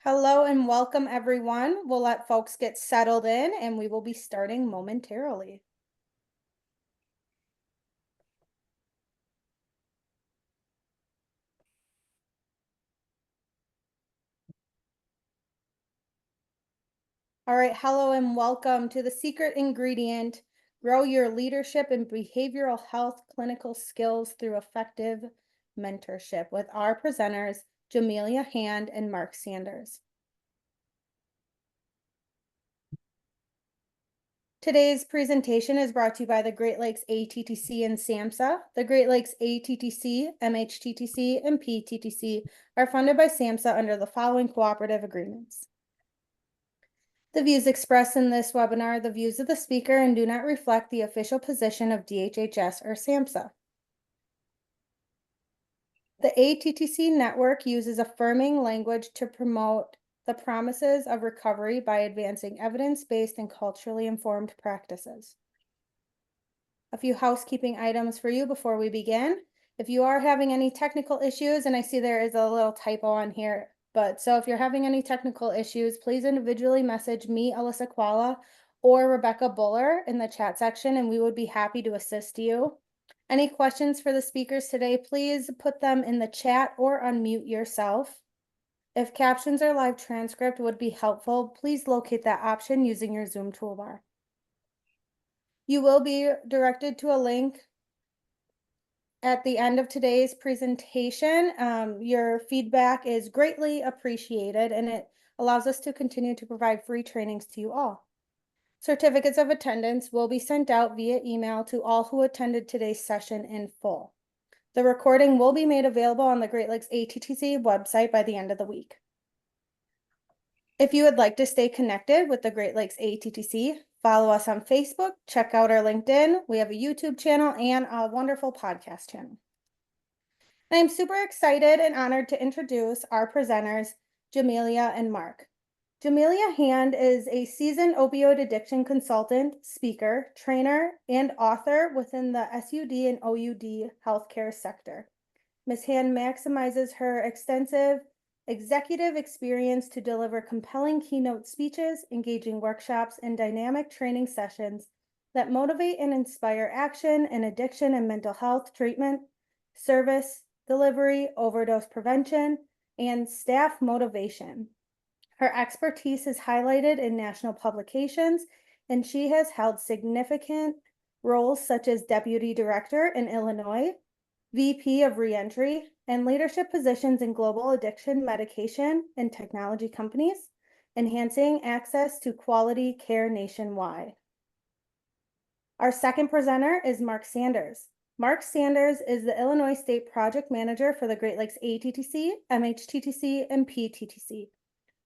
Hello and welcome, everyone. We'll let folks get settled in and we will be starting momentarily. All right, hello and welcome to the secret ingredient, grow your leadership and behavioral health clinical skills through effective mentorship with our presenters, Jamelia Hand and Mark Sanders. Today's presentation is brought to you by the Great Lakes ATTC and SAMHSA. The Great Lakes ATTC, MHTTC, and PTTC are funded by SAMHSA under the following cooperative agreements. The views expressed in this webinar are the views of the speaker and do not reflect the official position of DHHS or SAMHSA. The ATTC network uses affirming language to promote the promises of recovery by advancing evidence-based and culturally informed practices. A few housekeeping items for you before we begin. If you are having any technical issues, and I see there is a little typo on here, so if you're having any technical issues, please individually message me, Alyssa Kuala, or Rebecca Buller in the chat section, and we would be happy to assist you. Any questions for the speakers today, please put them in the chat or unmute yourself. If captions or live transcript would be helpful, please locate that option using your Zoom toolbar. You will be directed to a link at the end of today's presentation. Your feedback is greatly appreciated and it allows us to continue to provide free trainings to you all. Certificates of attendance will be sent out via email to all who attended today's session in full. The recording will be made available on the Great Lakes ATTC website by the end of the week. If you would like to stay connected with the Great Lakes ATTC, follow us on Facebook, check out our LinkedIn. We have a YouTube channel and a wonderful podcast channel. I'm super excited and honored to introduce our presenters, Jamelia and Mark. Jamelia Hand is a seasoned opioid addiction consultant, speaker, trainer, and author within the SUD and OUD healthcare sector. Ms. Hand maximizes her extensive executive experience to deliver compelling keynote speeches, engaging workshops, and dynamic training sessions that motivate and inspire action in addiction and mental health treatment, service, delivery, overdose prevention, and staff motivation. Her expertise is highlighted in national publications, and she has held significant roles such as Deputy Director in Illinois, VP of Reentry, and leadership positions in global addiction medication and technology companies, enhancing access to quality care nationwide. Our second presenter is Mark Sanders. Mark Sanders is the Illinois State Project Manager for the Great Lakes ATTC, MHTTC, and PTTC.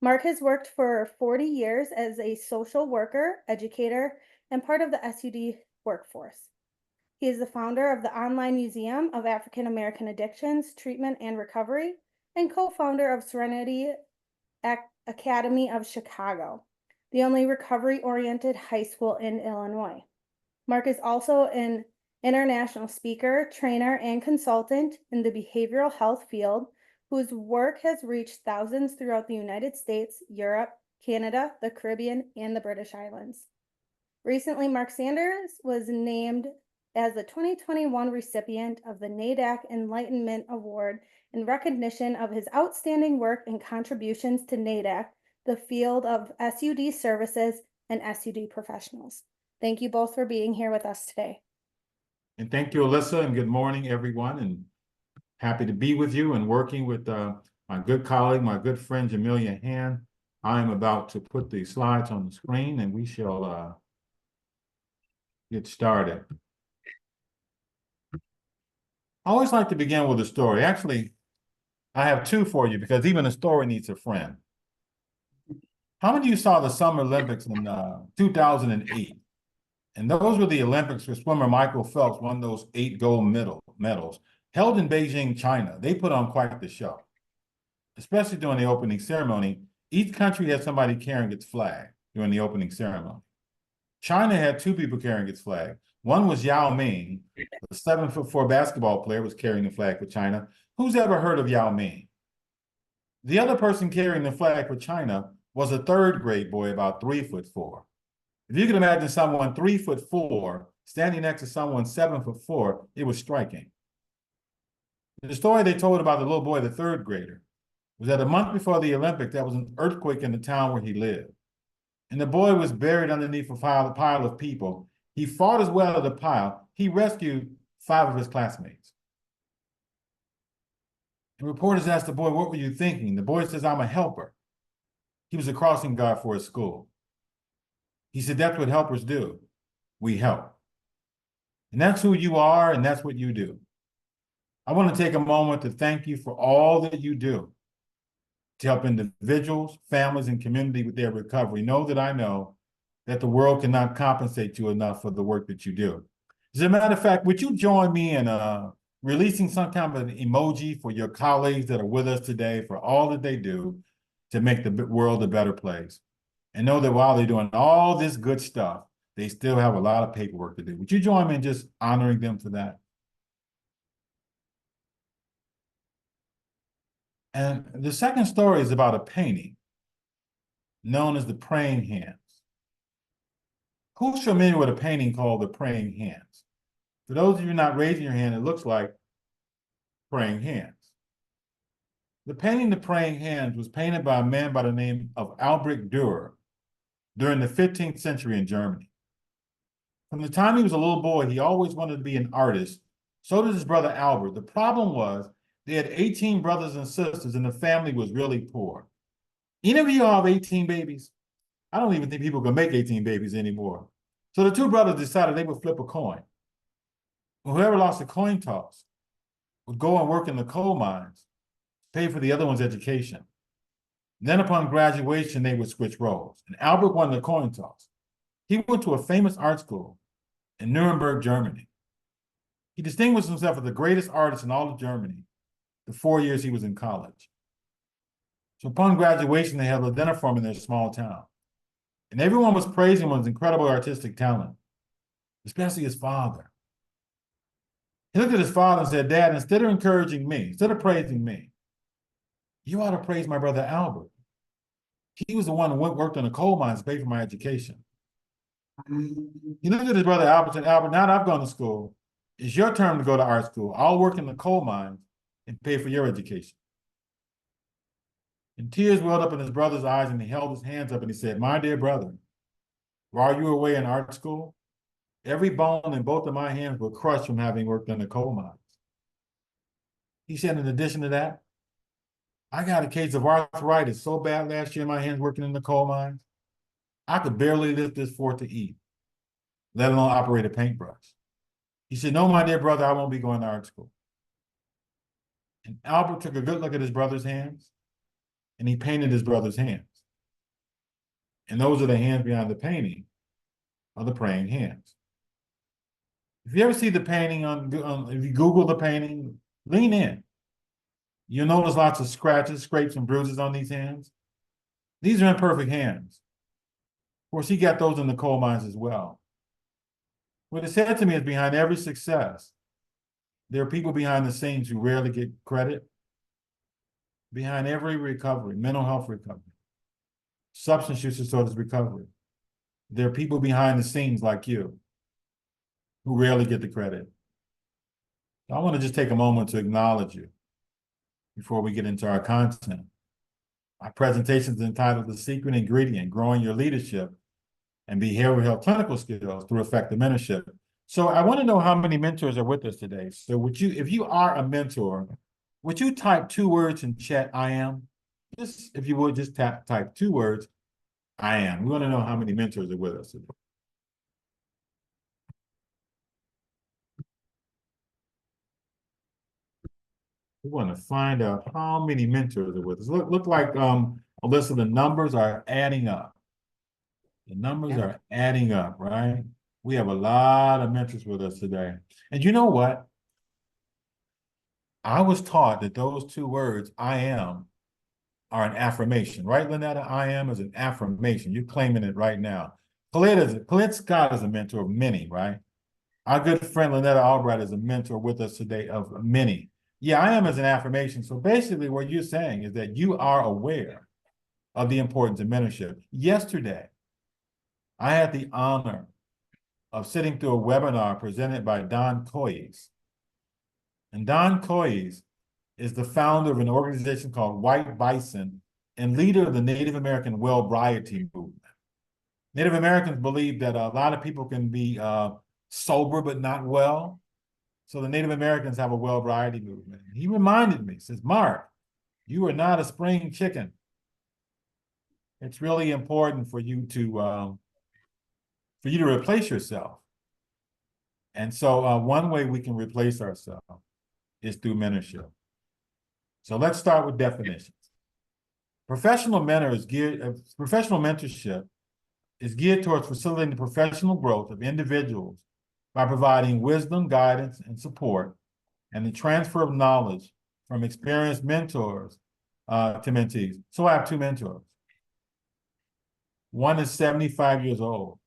Mark has worked for 40 years as a social worker, educator, and part of the SUD workforce. He is the founder of the Online Museum of African American Addictions, Treatment, and Recovery, and co-founder of Serenity Academy of Chicago, the only recovery-oriented high school in Illinois. Mark is also an international speaker, trainer, and consultant in the behavioral health field, whose work has reached thousands throughout the United States, Europe, Canada, the Caribbean, and the British Islands. Recently, Mark Sanders was named as the 2021 recipient of the NADAC Enlightenment Award in recognition of his outstanding work and contributions to NADAC, the field of SUD services and SUD professionals. Thank you both for being here with us today. And thank you, Alyssa, and good morning, everyone. And happy to be with you and working with my good colleague, my good friend, Jamelia Hand. I am about to put the slides on the screen and we shall get started. I always like to begin with a story. Actually, I have two for you because even a story needs a friend. How many of you saw the Summer Olympics in 2008? And those were the Olympics where swimmer Michael Phelps won those 8 gold medals. Held in Beijing, China. They put on quite the show, especially during the opening ceremony. Each country had somebody carrying its flag during the opening ceremony. China had 2 people carrying its flag. One was Yao Ming, the 7'4" basketball player, was carrying the flag for China. Who's ever heard of Yao Ming? The other person carrying the flag for China was a third grade boy, about 3'4". If you can imagine someone 3'4" standing next to someone 7'4", it was striking. The story they told about the little boy, the third grader, was that a month before the Olympics, there was an earthquake in the town where he lived. And the boy was buried underneath a pile of people. He fought his way out of the pile. He rescued 5 of his classmates. And reporters asked the boy, "What were you thinking?" The boy says, "I'm a helper." He was a crossing guard for his school. He said, "That's what helpers do. We help." And that's who you are, and that's what you do. I want to take a moment to thank you for all that you do to help individuals, families, and community with their recovery. Know that I know that the world cannot compensate you enough for the work that you do. As a matter of fact, would you join me in releasing some kind of an emoji for your colleagues that are with us today for all that they do to make the world a better place? And know that while they're doing all this good stuff, they still have a lot of paperwork to do. Would you join me in just honoring them for that? And the second story is about a painting known as the Praying Hands. Who's familiar with a painting called the Praying Hands? For those of you not raising your hand, it looks like praying hands. The painting, The Praying Hands, was painted by a man by the name of Albrecht Dürer during the 15th century in Germany. From the time he was a little boy, he always wanted to be an artist. So did his brother Albert. The problem was they had 18 brothers and sisters, and the family was really poor. Any of you all have 18 babies? I don't even think people can make 18 babies anymore. So the two brothers decided they would flip a coin. Whoever lost the coin toss would go and work in the coal mines, pay for the other one's education. Then upon graduation, they would switch roles. And Albert won the coin toss. He went to a famous art school in Nuremberg, Germany. He distinguished himself as the greatest artist in all of Germany the 4 years he was in college. So upon graduation, they held a dinner for him in their small town. And everyone was praising him on his incredible artistic talent, especially his father. He looked at his father and said, "Dad, instead of encouraging me, instead of praising me, you ought to praise my brother Albert. He was the one who worked in the coal mines to pay for my education." He looked at his brother Albert and said, "Albert, now that I've gone to school, it's your turn to go to art school. I'll work in the coal mines and pay for your education." And tears welled up in his brother's eyes, and he held his hands up and he said, "My dear brother, while you were away in art school, every bone in both of my hands were crushed from having worked in the coal mines." He said, "In addition to that, I got a case of arthritis so bad last year in my hands working in the coal mines, I could barely lift this fork to eat, let alone operate a paintbrush." He said, "No, my dear brother, I won't be going to art school." And Albert took a good look at his brother's hands, and he painted his brother's hands. And those are the hands behind the painting of the Praying Hands. If you ever see the painting if you Google the painting, lean in. You'll notice lots of scratches, scrapes, and bruises on these hands. These are imperfect hands. Of course, he got those in the coal mines as well. What it said to me is behind every success, there are people behind the scenes who rarely get credit. Behind every recovery, mental health recovery, substance use disorders recovery, there are people behind the scenes like you who rarely get the credit. So I want to just take a moment to acknowledge you before we get into our content. Our presentation is entitled "The Secret Ingredient: Growing Your Leadership and Behavioral Health Clinical Skills Through Effective Mentorship." So I want to know how many mentors are with us today. So would you, if you are a mentor, would you type 2 words in chat, "I am"? Just, if you would, just type 2 words, "I am." We want to know how many mentors are with us today. We want to find out how many mentors are with us. Look like Alyssa, the numbers are adding up. The numbers are adding up, right? We have a lot of mentors with us today. And you know what? I was taught that those 2 words, "I am," are an affirmation, right, Lynetta? "I am" is an affirmation. You're claiming it right now. Colette Scott is a mentor of many, right? Our good friend Lynetta Albright is a mentor with us today of many. Yeah, I am as an affirmation. So basically what you're saying is that you are aware of the importance of mentorship. Yesterday, I had the honor of sitting through a webinar presented by Don Coyes. And Don Coyes is the founder of an organization called White Bison and leader of the Native American well-briety movement. Native Americans believe that a lot of people can be sober but not well. So the Native Americans have a well-briety movement. He reminded me, says, Mark, you are not a spring chicken. It's really important for you to replace yourself. And so one way we can replace ourselves is through mentorship. So let's start with definitions. Professional mentorship is geared towards facilitating the professional growth of individuals by providing wisdom, guidance, and support, and the transfer of knowledge from experienced mentors to mentees. So I have two mentors. One is 75 years old,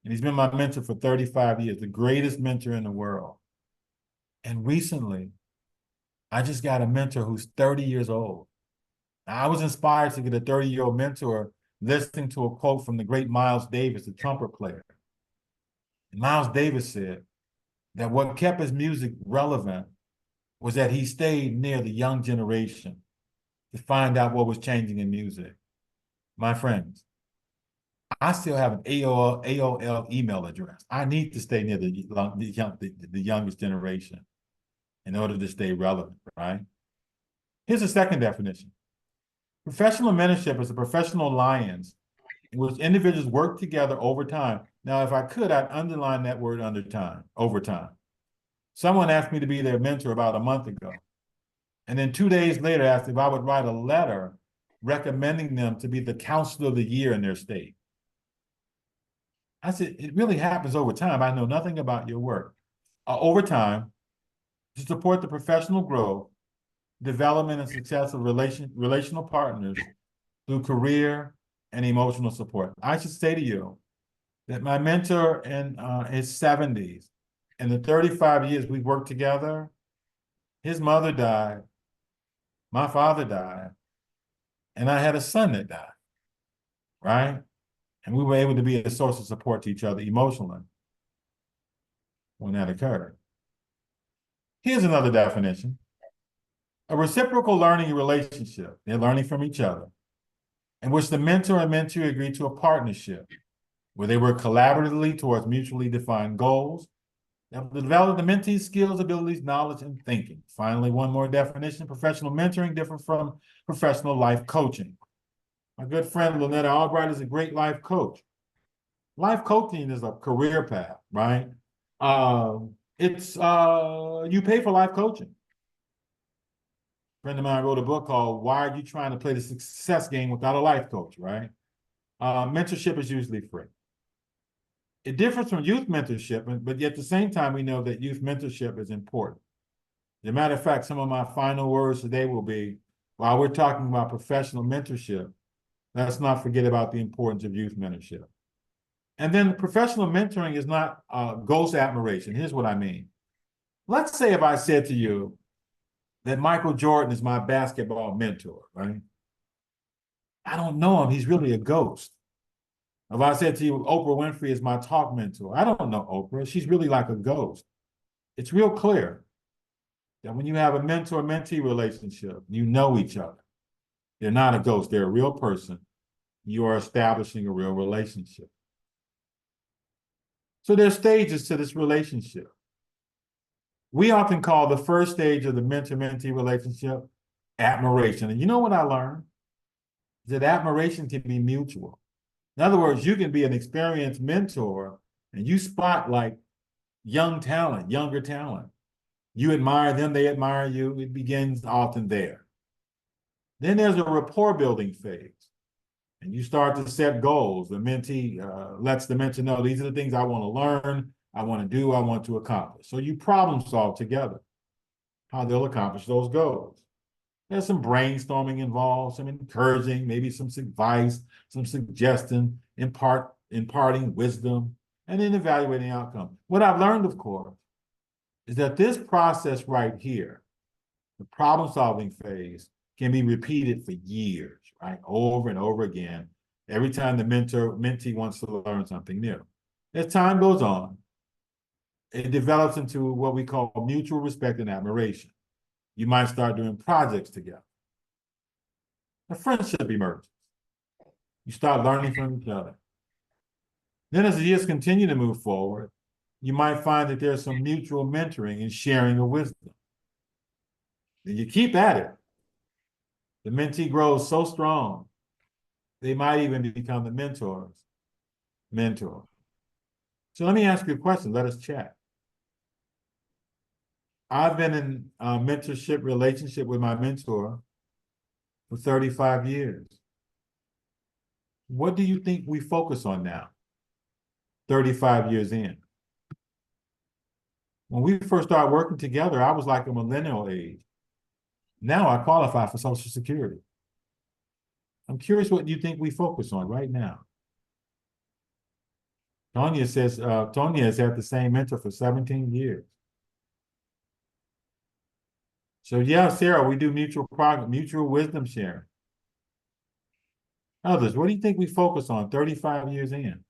and he's been my mentor for 35 years, the greatest mentor in the world. And recently, I just got a mentor who's 30 years old. I was inspired to get a 30-year-old mentor listening to a quote from the great Miles Davis, the trumpet player. And Miles Davis said that what kept his music relevant was that he stayed near the young generation to find out what was changing in music. My friends, I still have an AOL email address. I need to stay near the youngest generation in order to stay relevant, right? Here's a second definition. Professional mentorship is a professional alliance in which individuals work together over time. Now, if I could, I'd underline that word over time. Someone asked me to be their mentor about a month ago. And then 2 days later asked if I would write a letter recommending them to be the counselor of the year in their state. I said, it really happens over time. I know nothing about your work. Over time, to support the professional growth, development, and success of relational partners through career and emotional support. I should say to you that my mentor in his 70s, in the 35 years we've worked together, his mother died, my father died, and I had a son that died, right? And we were able to be a source of support to each other emotionally when that occurred. Here's another definition. A reciprocal learning relationship, they're learning from each other, in which the mentor and mentee agree to a partnership where they work collaboratively towards mutually defined goals that will develop the mentee's skills, abilities, knowledge, and thinking. Finally, one more definition, professional mentoring different from professional life coaching. My good friend Lynetta Albright is a great life coach. Life coaching is a career path, right? You pay for life coaching. A friend of mine wrote a book called Why Are You Trying to Play the Success Game Without a Life Coach, right? Mentorship is usually free. It differs from youth mentorship, but yet at the same time, we know that youth mentorship is important. As a matter of fact, some of my final words today will be, while we're talking about professional mentorship, let's not forget about the importance of youth mentorship. And then professional mentoring is not ghost admiration. Here's what I mean. Let's say if I said to you that Michael Jordan is my basketball mentor, right? I don't know him. He's really a ghost. If I said to you, Oprah Winfrey is my talk mentor, I don't know Oprah. She's really like a ghost. It's real clear that when you have a mentor-mentee relationship, you know each other. They're not a ghost. They're a real person. You are establishing a real relationship. So there's stages to this relationship. We often call the first stage of the mentor-mentee relationship admiration. And you know what I learned? That admiration can be mutual. In other words, you can be an experienced mentor and you spot like young talent, younger talent. You admire them, they admire you. It begins often there. Then there's a rapport building phase. And you start to set goals. The mentee lets the mentor know these are the things I want to learn, I want to do, I want to accomplish. So you problem solve together how they'll accomplish those goals. There's some brainstorming involved, some encouraging, maybe some advice, some suggestion, imparting wisdom, and then evaluating outcome. What I've learned, of course, is that this process right here, The problem-solving phase can be repeated for years, right? Over and over again, every time the mentee wants to learn something new. As time goes on, it develops into what we call mutual respect and admiration. You might start doing projects together. A friendship emerges. You start learning from each other. Then as the years continue to move forward, you might find that there's some mutual mentoring and sharing of wisdom. And you keep at it. The mentee grows so strong, they might even become the mentor. So let me ask you a question. Let us chat. I've been in a mentorship relationship with my mentor for 35 years. What do you think we focus on now, 35 years in? When we first started working together, I was like a millennial age. Now I qualify for Social Security. I'm curious what you think we focus on right now. Tonya says, Tonya has had the same mentor for 17 years. So yeah, Sarah, we do mutual wisdom sharing. Others, what do you think we focus on 35 years in?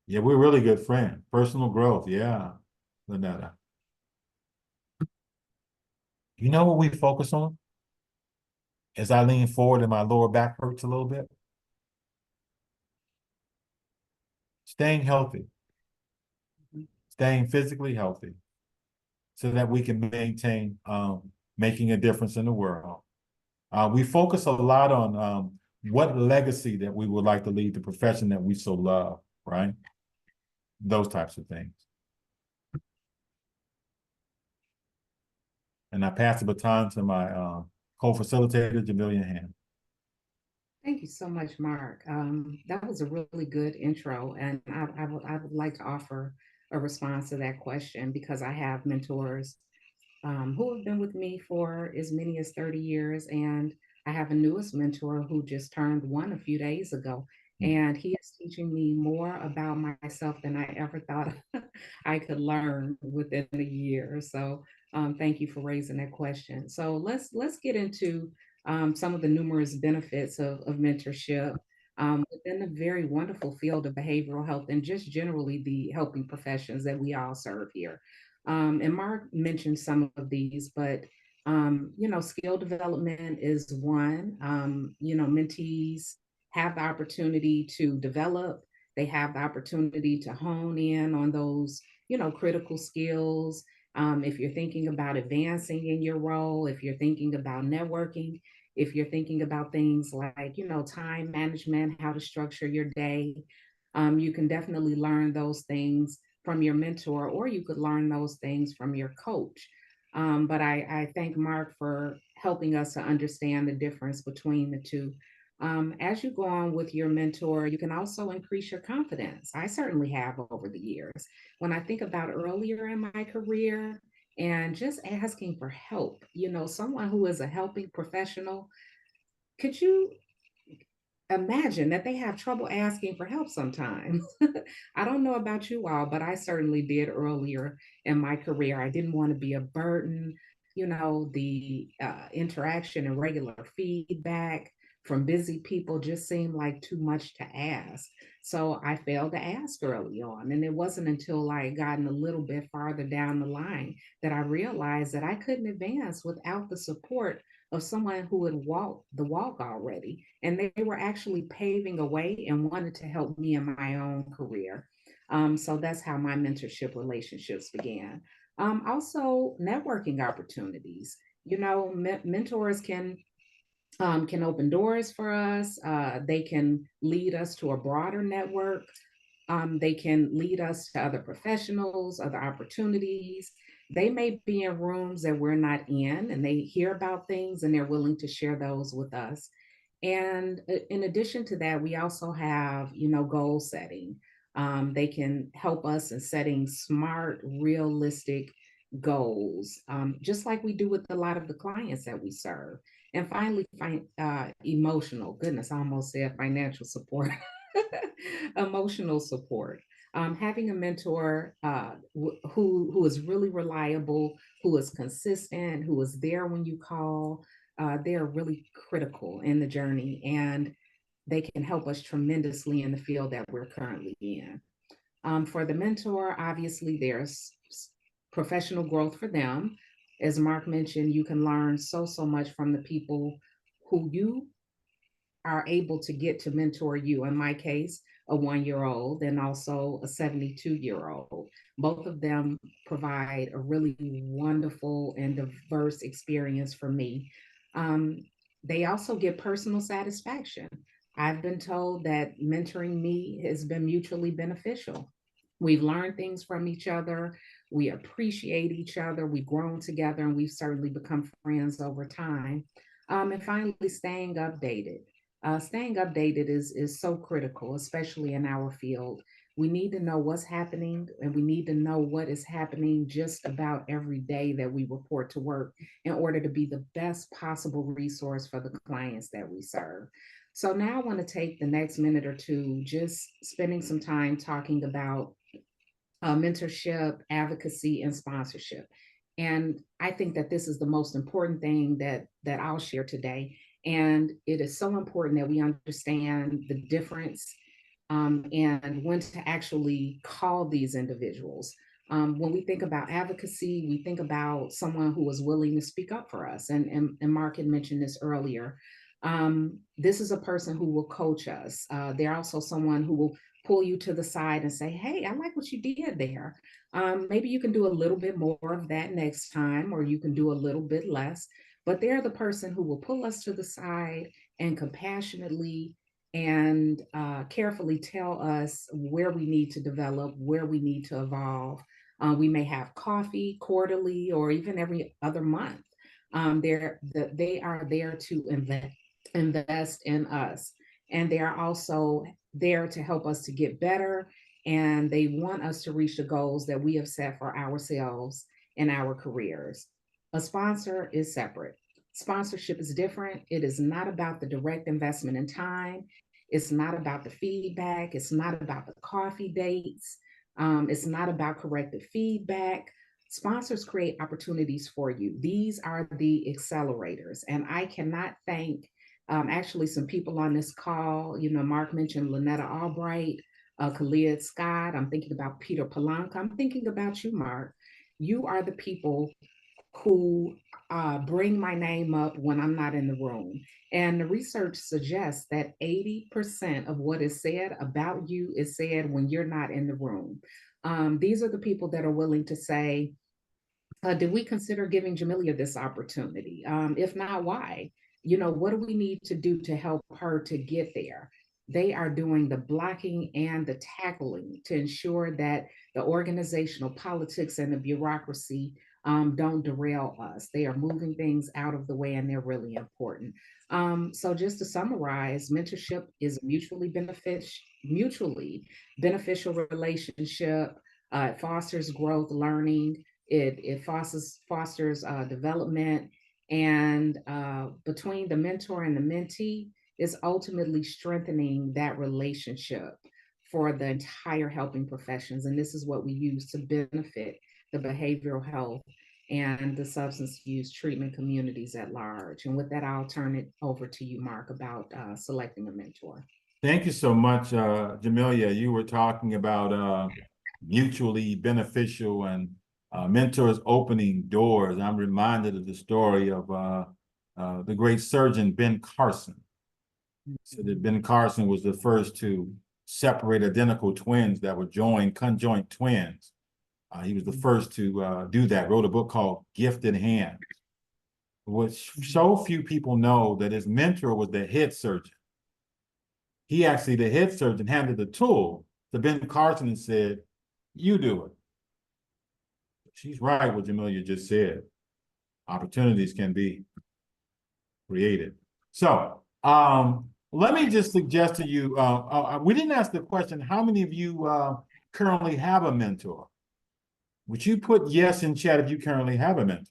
Yeah, we're really good friends. Personal growth, yeah, Lynetta. You know what we focus on? As I lean forward and my lower back hurts a little bit? Staying healthy, staying physically healthy, so that we can maintain making a difference in the world. We focus a lot on what legacy that we would like to leave the profession that we so love, right? Those types of things. And I pass the baton to my co-facilitator, Jamelia Hand. Thank you so much, Mark. That was a really good intro, and I would like to offer a response to that question because I have mentors who have been with me for as many as 30 years, and I have a newest mentor who just turned one a few days ago, and he is teaching me more about myself than I ever thought I could learn within a year. So thank you for raising that question. So let's get into some of the numerous benefits of mentorship within the very wonderful field of behavioral health and just generally the helping professions that we all serve here. And Mark mentioned some of these, but skill development is one. Mentees have the opportunity to develop. They have the opportunity to hone in on those, critical skills. If you're thinking about advancing in your role, if you're thinking about networking, if you're thinking about things like, time management, how to structure your day, you can definitely learn those things from your mentor, or you could learn those things from your coach. But I thank Mark for helping us to understand the difference between the two. As you go on with your mentor, you can also increase your confidence. I certainly have over the years. When I think about earlier in my career and just asking for help, someone who is a helping professional, could you imagine that they have trouble asking for help sometimes? I don't know about you all, but I certainly did earlier in my career. I didn't want to be a burden. The interaction and regular feedback from busy people just seemed like too much to ask. So I failed to ask early on. And it wasn't until I had gotten a little bit farther down the line that I realized that I couldn't advance without the support of someone who had walked the walk already. And they were actually paving a way and wanted to help me in my own career. So that's how my mentorship relationships began. Also, networking opportunities. Mentors can open doors for us. They can lead us to a broader network. They can lead us to other professionals, other opportunities. They may be in rooms that we're not in, and they hear about things and they're willing to share those with us. And in addition to that, we also have, goal setting. They can help us in setting smart, realistic goals, just like we do with a lot of the clients that we serve. And finally, emotional, goodness, I almost said financial support, emotional support. Having a mentor who is really reliable, who is consistent, who is there when you call, they are really critical in the journey, and they can help us tremendously in the field that we're currently in. For the mentor, obviously, there's professional growth for them. As Mark mentioned, you can learn so much from the people who you are able to get to mentor you. In my case, a 1-year-old and also a 72-year-old. Both of them provide a really wonderful and diverse experience for me. They also get personal satisfaction. I've been told that mentoring me has been mutually beneficial. We've learned things from each other. We appreciate each other. We've grown together, and we've certainly become friends over time. And finally, staying updated. Staying updated is so critical, especially in our field. We need to know what's happening, and we need to know what is happening just about every day that we report to work in order to be the best possible resource for the clients that we serve. So now I want to take the next minute or two just spending some time talking about mentorship, advocacy, and sponsorship. And I think that this is the most important thing that I'll share today. And it is so important that we understand the difference and when to actually call these individuals. When we think about advocacy, we think about someone who is willing to speak up for us. And Mark had mentioned this earlier. This is a person who will coach us. They're also someone who will pull you to the side and say, hey, I like what you did there. Maybe you can do a little bit more of that next time, or you can do a little bit less. But they're the person who will pull us to the side and compassionately and carefully tell us where we need to develop, where we need to evolve. We may have coffee quarterly or even every other month. They are there to invest in us. And they are also there to help us to get better. And they want us to reach the goals that we have set for ourselves in our careers. A sponsor is separate. Sponsorship is different. It is not about the direct investment in time. It's not about the feedback. It's not about the coffee dates. It's not about corrective feedback. Sponsors create opportunities for you. These are the accelerators. And I cannot thank actually some people on this call. You know, Mark mentioned Lynetta Albright, Kalia Scott. I'm thinking about Peter Palanca. I'm thinking about you, Mark. You are the people who bring my name up when I'm not in the room. And the research suggests that 80% of what is said about you is said when you're not in the room. These are the people that are willing to say, did we consider giving Jamelia this opportunity? If not, why? You know, what do we need to do to help her to get there? They are doing the blocking and the tackling to ensure that the organizational politics and the bureaucracy don't derail us. They are moving things out of the way, and they're really important. So just to summarize, mentorship is a mutually beneficial relationship. It fosters growth, learning. It fosters development, and between the mentor and the mentee is ultimately strengthening that relationship for the entire helping professions. And this is what we use to benefit the behavioral health and the substance use treatment communities at large. And with that, I'll turn it over to you, Mark, about selecting a mentor. Thank you so much, Jamelia. You were talking about mutually beneficial and mentors opening doors. I'm reminded of the story of the great surgeon Ben Carson. So that Ben Carson was the first to separate identical twins that were conjoint twins. He was the first to do that, wrote a book called Gifted Hands, which so few people know that his mentor was the head surgeon. He actually, the head surgeon, handed the tool to Ben Carson and said, you do it. She's right, what Jamelia just said. Opportunities can be created. So let me just suggest to you, we didn't ask the question, how many of you currently have a mentor? Would you put yes in chat if you currently have a mentor?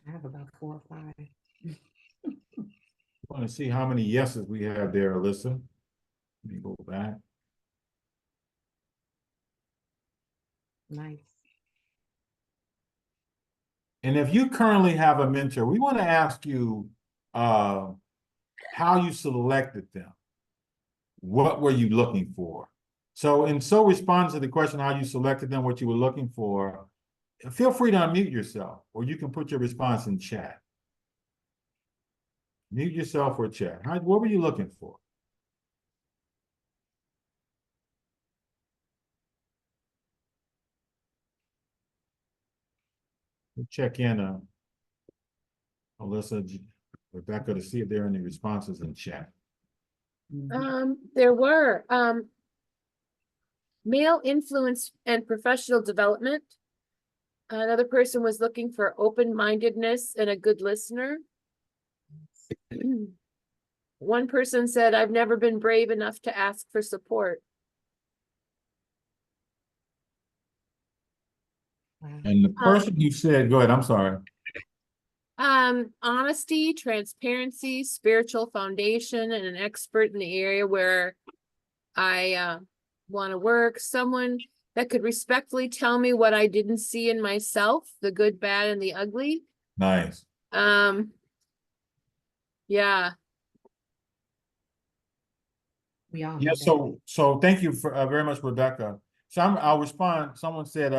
I have about 4 or 5. I want to see how many yeses we have there, Alyssa. Let me go back. Nice. And if you currently have a mentor, we want to ask you how you selected them. What were you looking for? So respond to the question how you selected them, what you were looking for. Feel free to unmute yourself, or you can put your response in chat. Mute yourself or chat. What were you looking for? We'll check in, Alyssa, Rebecca, to see if there are any responses in chat. There were male influence and professional development. Another person was looking for open-mindedness and a good listener. One person said, I've never been brave enough to ask for support. Wow. And the person who said, go ahead, I'm sorry. Honesty, transparency, spiritual foundation, and an expert in the area where I want to work. Someone that could respectfully tell me what I didn't see in myself, the good, bad, and the ugly. Nice. Yeah. We all Yeah, need that. so thank you for very much, Rebecca. So I'll respond. Someone said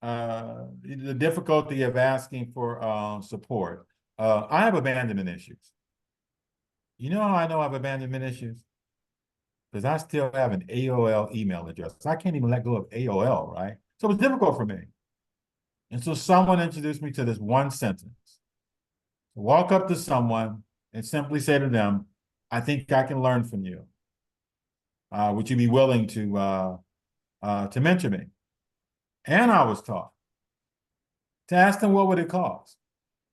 the difficulty of asking for support. I have abandonment issues. You know how I know I have abandonment issues? Because I still have an AOL email address. I can't even let go of AOL, right? So it's difficult for me. And so someone introduced me to this one sentence. Walk up to someone and simply say to them, I think I can learn from you. Would you be willing to mentor me? And I was taught to ask them what would it cost.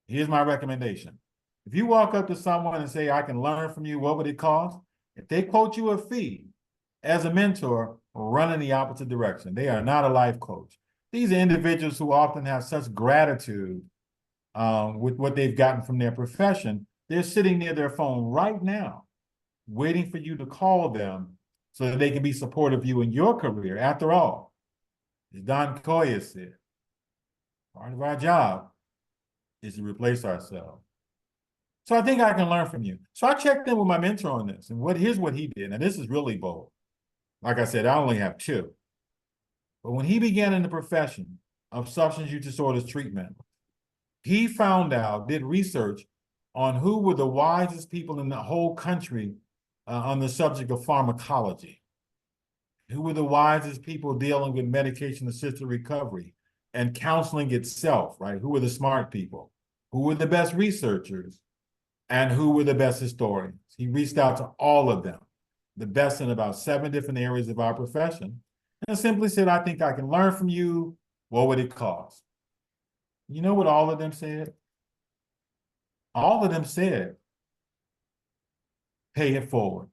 Here's my recommendation. If you walk up to someone and say, I can learn from you, what would it cost? If they quote you a fee as a mentor, run in the opposite direction. They are not a life coach. These are individuals who often have such gratitude with what they've gotten from their profession. They're sitting near their phone right now, waiting for you to call them so that they can be supportive of you in your career. After all, as Don Coyer said, part of our job is to replace ourselves. So I think I can learn from you. So I checked in with my mentor on this, and here's what he did. Now this is really bold. Like I said, I only have two. But when he began in the profession of substance use disorders treatment, he found out, did research on who were the wisest people in the whole country on the subject of pharmacology. Who were the wisest people dealing with medication-assisted recovery and counseling itself, right? Who were the smart people? Who were the best researchers? And who were the best historians? He reached out to all of them, the best in about 7 different areas of our profession, and simply said, I think I can learn from you. What would it cost? You know what all of them said? All of them said, pay it forward.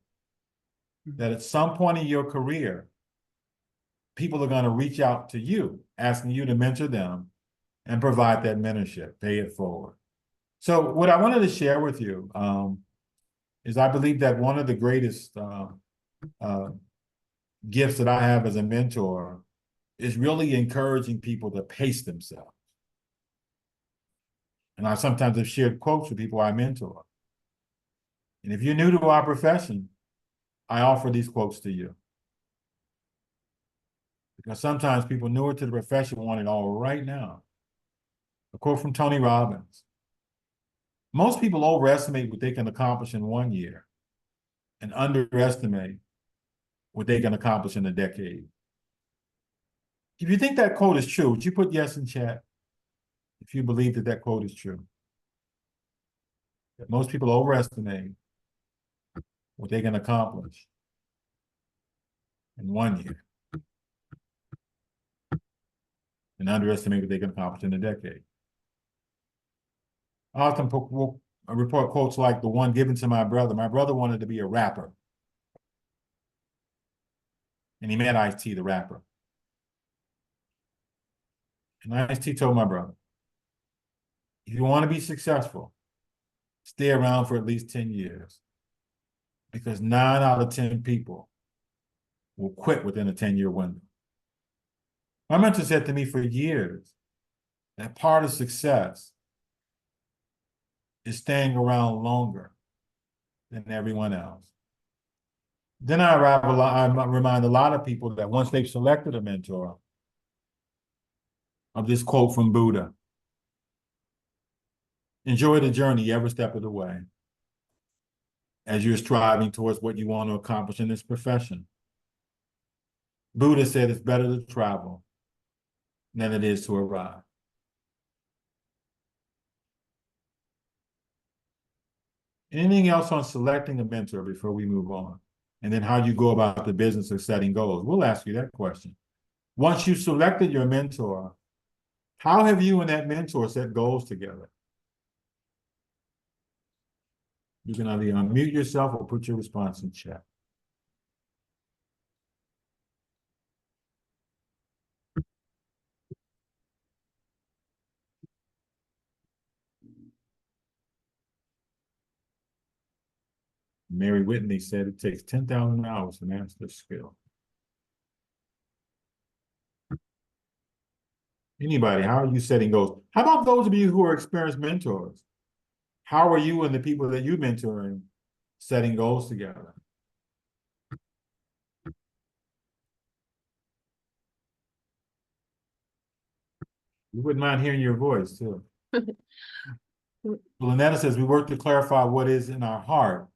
That at some point in your career, people are going to reach out to you, asking you to mentor them and provide that mentorship, pay it forward. So what I wanted to share with you is I believe that one of the greatest gifts that I have as a mentor is really encouraging people to pace themselves. And I sometimes have shared quotes with people I mentor. And if you're new to our profession, I offer these quotes to you. Because sometimes people newer to the profession want it all right now. A quote from Tony Robbins. Most people overestimate what they can accomplish in 1 year and underestimate what they can accomplish in a decade. If you think that quote is true, would you put yes in chat? If you believe that that quote is true. That most people overestimate what they can accomplish in 1 year and underestimate what they can accomplish in a decade. I often report quotes like the one given to my brother. My brother wanted to be a rapper. And he met Ice-T, the rapper. And Ice-T told my brother, if you want to be successful, stay around for at least 10 years. Because 9 out of 10 people will quit within a 10-year window. My mentor said to me for years that part of success is staying around longer than everyone else. Then I remind a lot of people that once they've selected a mentor, of this quote from Buddha: enjoy the journey every step of the way as you're striving towards what you want to accomplish in this profession. Buddha said it's better to travel than it is to arrive. Anything else on selecting a mentor before we move on? And then how do you go about the business of setting goals? We'll ask you that question. Once you've selected your mentor, how have you and that mentor set goals together? You can either unmute yourself or put your response in chat. Mary Whitney said it takes 10,000 hours to master this skill. Anybody, how are you setting goals? How about those of you who are experienced mentors? How are you and the people that you're mentoring setting goals together? You wouldn't mind hearing your voice, too. Lynetta says, we work to clarify what is in our heart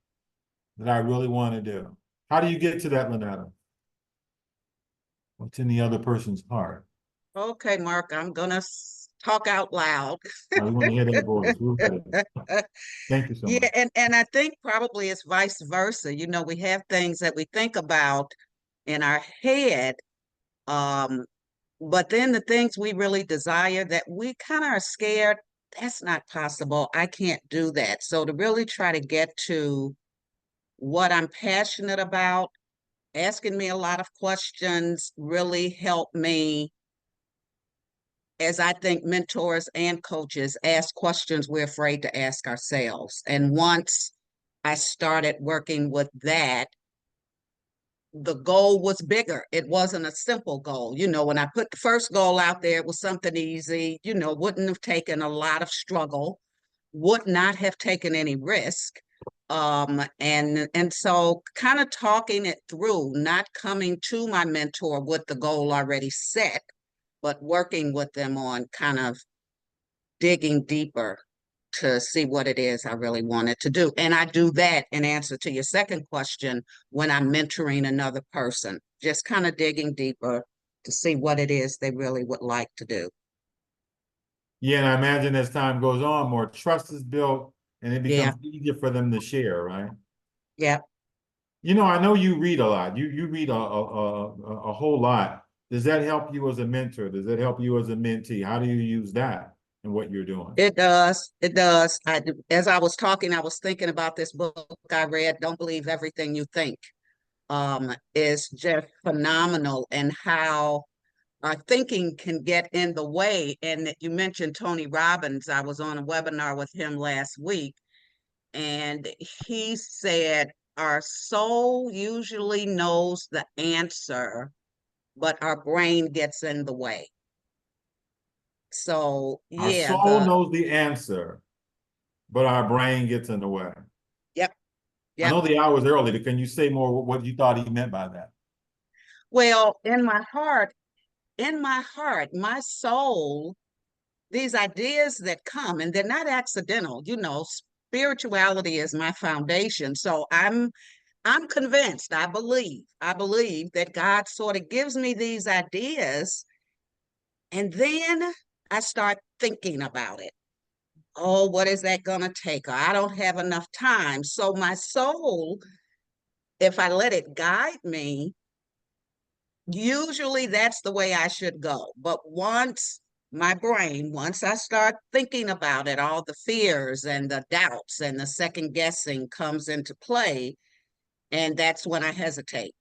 that I really want to do. How do you get to that, Lynetta? What's in the other person's heart? Okay, Mark, I'm gonna talk out loud. I want to hear that voice. Thank you so much. Yeah, and I think probably it's vice versa. You know, we have things that we think about in our head, but then the things we really desire that we kind of are scared, that's not possible. I can't do that. So to really try to get to what I'm passionate about, asking me a lot of questions really helped me, as I think mentors and coaches ask questions we're afraid to ask ourselves. And once I started working with that, the goal was bigger. It wasn't a simple goal. You know, when I put the first goal out there, it was something easy, you know, wouldn't have taken a lot of struggle, would not have taken any risk. And so kind of talking it through, not coming to my mentor with the goal already set, but working with them on kind of digging deeper to see what it is I really wanted to do. And I do that in answer to your second question when I'm mentoring another person, just kind of digging deeper to see what it is they really would like to do. Yeah, and I imagine as time goes on, more trust is built and it becomes easier for them to share, right? Yeah. You know, I know you read a lot. You read a whole lot. Does that help you as a mentor? Does that help you as a mentee? How do you use that in what you're doing? It does. It does. As I was talking, I was thinking about this book I read, Don't Believe Everything You Think. Is just phenomenal, and how our thinking can get in the way. And you mentioned Tony Robbins. I was on a webinar with him last week, and he said our soul usually knows the answer, but our brain gets in the way. So Our soul knows the answer, but our brain gets in the way. Yep. I know the hour is early, but can you say more what you thought he meant by that? Well, in my heart, my soul, these ideas that come, and they're not accidental, you know, spirituality is my foundation. So I'm convinced, I believe that God sort of gives me these ideas, and then I start thinking about it. Oh, what is that going to take? I don't have enough time. So my soul, if I let it guide me, usually that's the way I should go. But once I start thinking about it, all the fears and the doubts and the second guessing comes into play. And that's when I hesitate.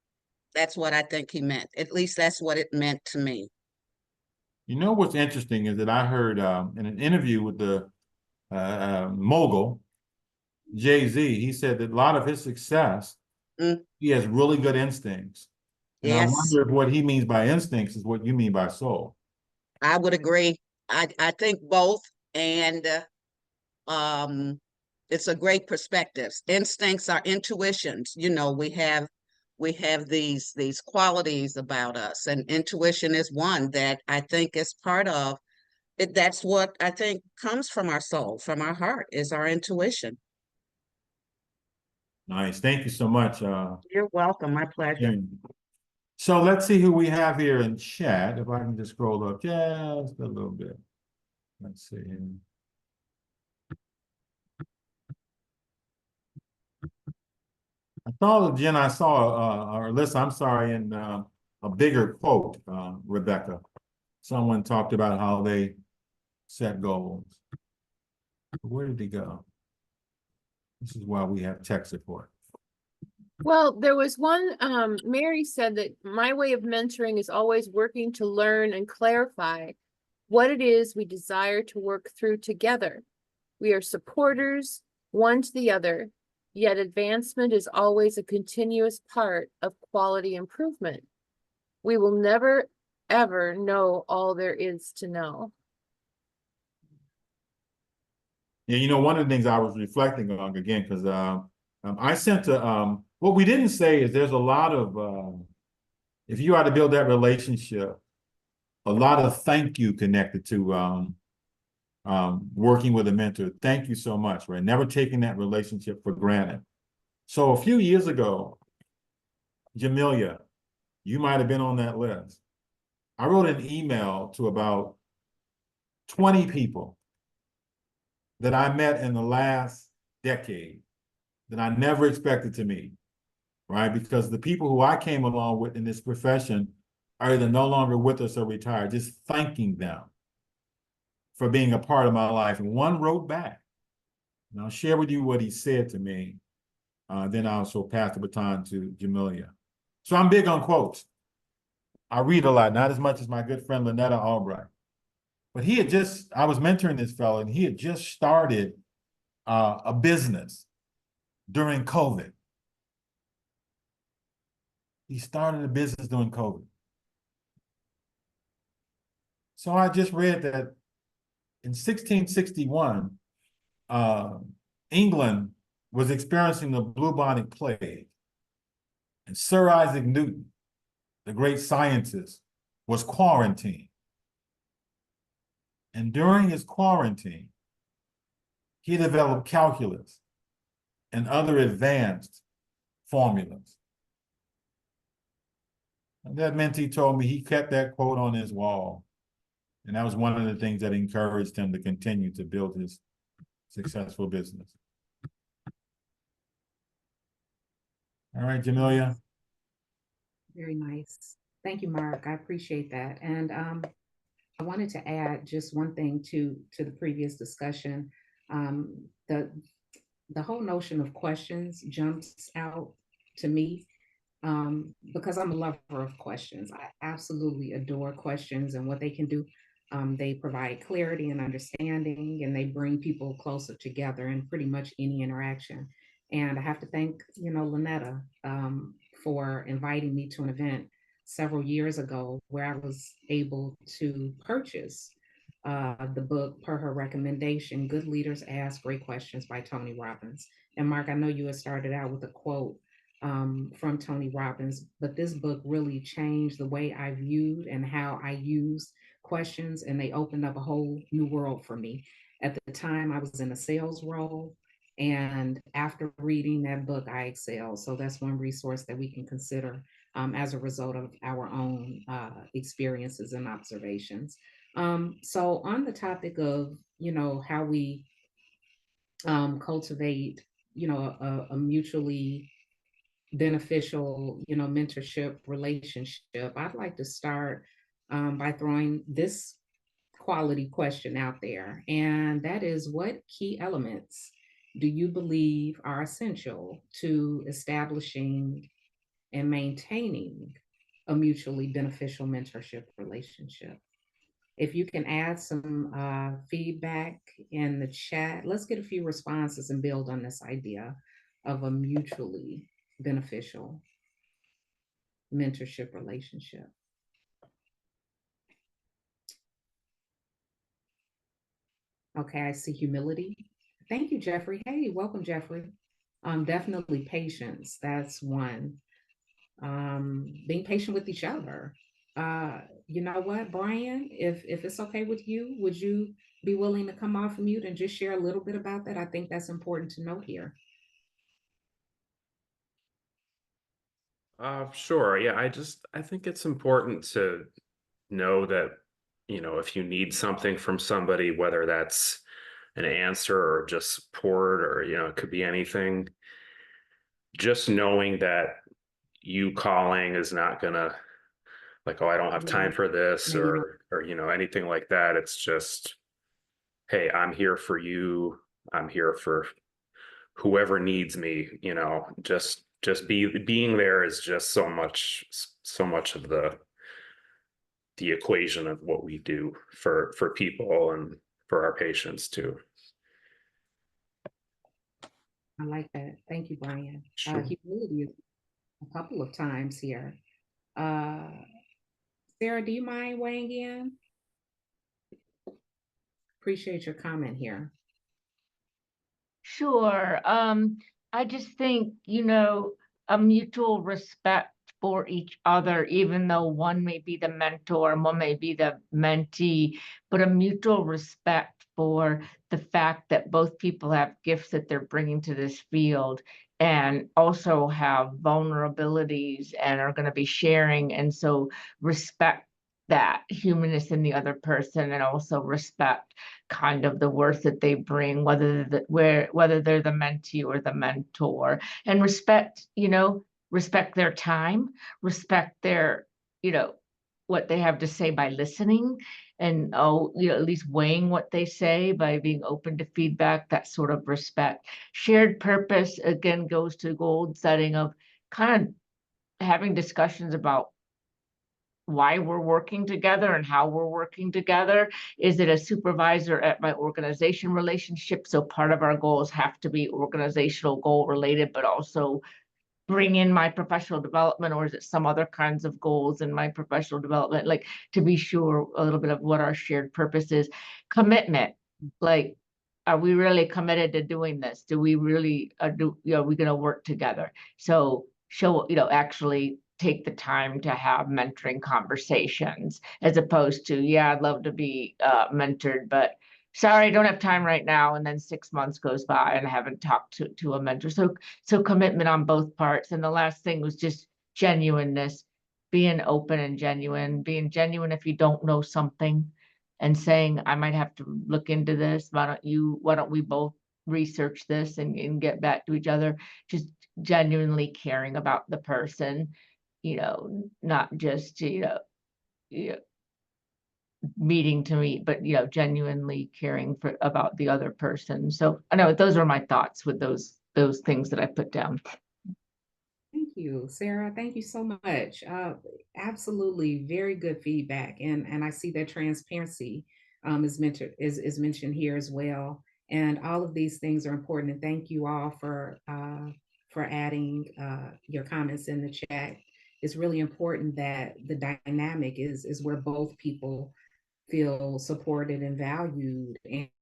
That's what I think he meant. At least that's what it meant to me. You know what's interesting is that I heard in an interview with the mogul, Jay-Z, he said that a lot of his success, Mm. he has really good instincts. And I Yes, wonder if what he means by instincts is what you mean by soul. I would agree. I think both, and um, it's a great perspective. Instincts are intuitions. You know, we have these qualities about us, and intuition is one that I think is part of it. That's what I think comes from our soul, from our heart, is our intuition. Nice. Thank you so much. You're welcome. My pleasure. Sharon. So let's see who we have here in chat. If I can just scroll up just a little bit. Let's see. I thought, Jen, I saw, or Alyssa, I'm sorry, in a bigger quote, Rebecca. Someone talked about how they set goals. Where did he go? This is why we have tech support. Well, there was one, Mary said that my way of mentoring is always working to learn and clarify what it is we desire to work through together. We are supporters, one to the other, yet advancement is always a continuous part of quality improvement. We will never, ever know all there is to know. Yeah, you know, one of the things I was reflecting on again, because I sent a, what we didn't say is there's a lot of, if you are to build that relationship, a lot of thank you connected to working with a mentor. Thank you so much, right? Never taking that relationship for granted. So a few years ago, Jamelia, you might have been on that list. I wrote an email to about 20 people that I met in the last decade that I never expected to meet, right? Because the people who I came along with in this profession are either no longer with us or retired, just thanking them for being a part of my life. And one wrote back, and I'll share with you what he said to me. Then I'll also pass the baton to Jamelia. So I'm big on quotes. I read a lot, not as much as my good friend Lynetta Albright. But I was mentoring this fellow, and he had just started a business during COVID. He started a business during COVID. So I just read that in 1661, England was experiencing the bubonic plague. And Sir Isaac Newton, the great scientist, was quarantined. And during his quarantine, he developed calculus and other advanced formulas. And that mentee told me he kept that quote on his wall. And that was one of the things that encouraged him to continue to build his successful business. All right, Jamelia. Very nice. Thank you, Mark. I appreciate that. And I wanted to add just one thing to the previous discussion. The whole notion of questions jumps out to me because I'm a lover of questions. I absolutely adore questions and what they can do. They provide clarity and understanding, and they bring people closer together in pretty much any interaction. And I have to thank, Lynetta for inviting me to an event several years ago where I was able to purchase the book per her recommendation, Good Leaders Ask Great Questions by Tony Robbins. And Mark, I know you had started out with a quote from Tony Robbins, but this book really changed the way I viewed and how I used questions, and they opened up a whole new world for me. At the time, I was in a sales role, and after reading that book, I excelled. So that's one resource that we can consider as a result of our own experiences and observations. So on the topic of, how we cultivate, a mutually beneficial, mentorship relationship, I'd like to start by throwing this quality question out there. And that is, what key elements do you believe are essential to establishing and maintaining a mutually beneficial mentorship relationship? If you can add some feedback in the chat, let's get a few responses and build on this idea of a mutually beneficial mentorship relationship. Okay, I see humility. Thank you, Jeffrey. Hey, welcome, Jeffrey. Definitely patience. That's one. Being patient with each other. You know what, Brian, if it's okay with you, would you be willing to come off mute and just share a little bit about that? I think that's important to note here. Sure. Yeah, I think it's important to know that, if you need something from somebody, whether that's an answer or just support or, it could be anything, just knowing that you calling is not gonna like, oh, I don't have time for this Maybe not. or, anything like that. It's just, hey, I'm here for you. I'm here for whoever needs me, just being there is just so much of the equation of what we do for people and for our patients too. I like that. Thank you, Brian. Sure. Humility is a couple of times here. Sarah, do you mind weighing in? Appreciate your comment here. Sure. I just think, a mutual respect for each other, even though one may be the mentor and one may be the mentee, but a mutual respect for the fact that both people have gifts that they're bringing to this field and also have vulnerabilities and are going to be sharing. And so respect that humanness in the other person and also respect kind of the worth that they bring, whether they're the mentee or the mentor, and respect their time, respect their what they have to say by listening, and at least weighing what they say by being open to feedback. That sort of respect. Shared purpose again goes to goal setting of kind of having discussions about why we're working together and how we're working together. Is it a supervisor at my organization relationship? So part of our goals have to be organizational goal related, but also bring in my professional development, or is it some other kinds of goals in my professional development? Like, to be sure a little bit of what our shared purpose is. Commitment, like, are we really committed to doing this? Do we really are we going to work together? So show, actually take the time to have mentoring conversations, as opposed to, yeah, I'd love to be mentored, but sorry, I don't have time right now. And then 6 months goes by and I haven't talked to a mentor. So commitment on both parts. And the last thing was just genuineness, being open and being genuine if you don't know something, and saying, I might have to look into this. Why don't we both research this and get back to each other? Just genuinely caring about the person, not just, meeting to meet, but genuinely caring about the other person. So I know those are my thoughts with those things that I put down. Thank you, Sarah. Thank you so much. Absolutely, very good feedback, and I see that transparency is mentioned here as well. And all of these things are important. And thank you all for adding your comments in the chat. It's really important that the dynamic is where both people feel supported and valued.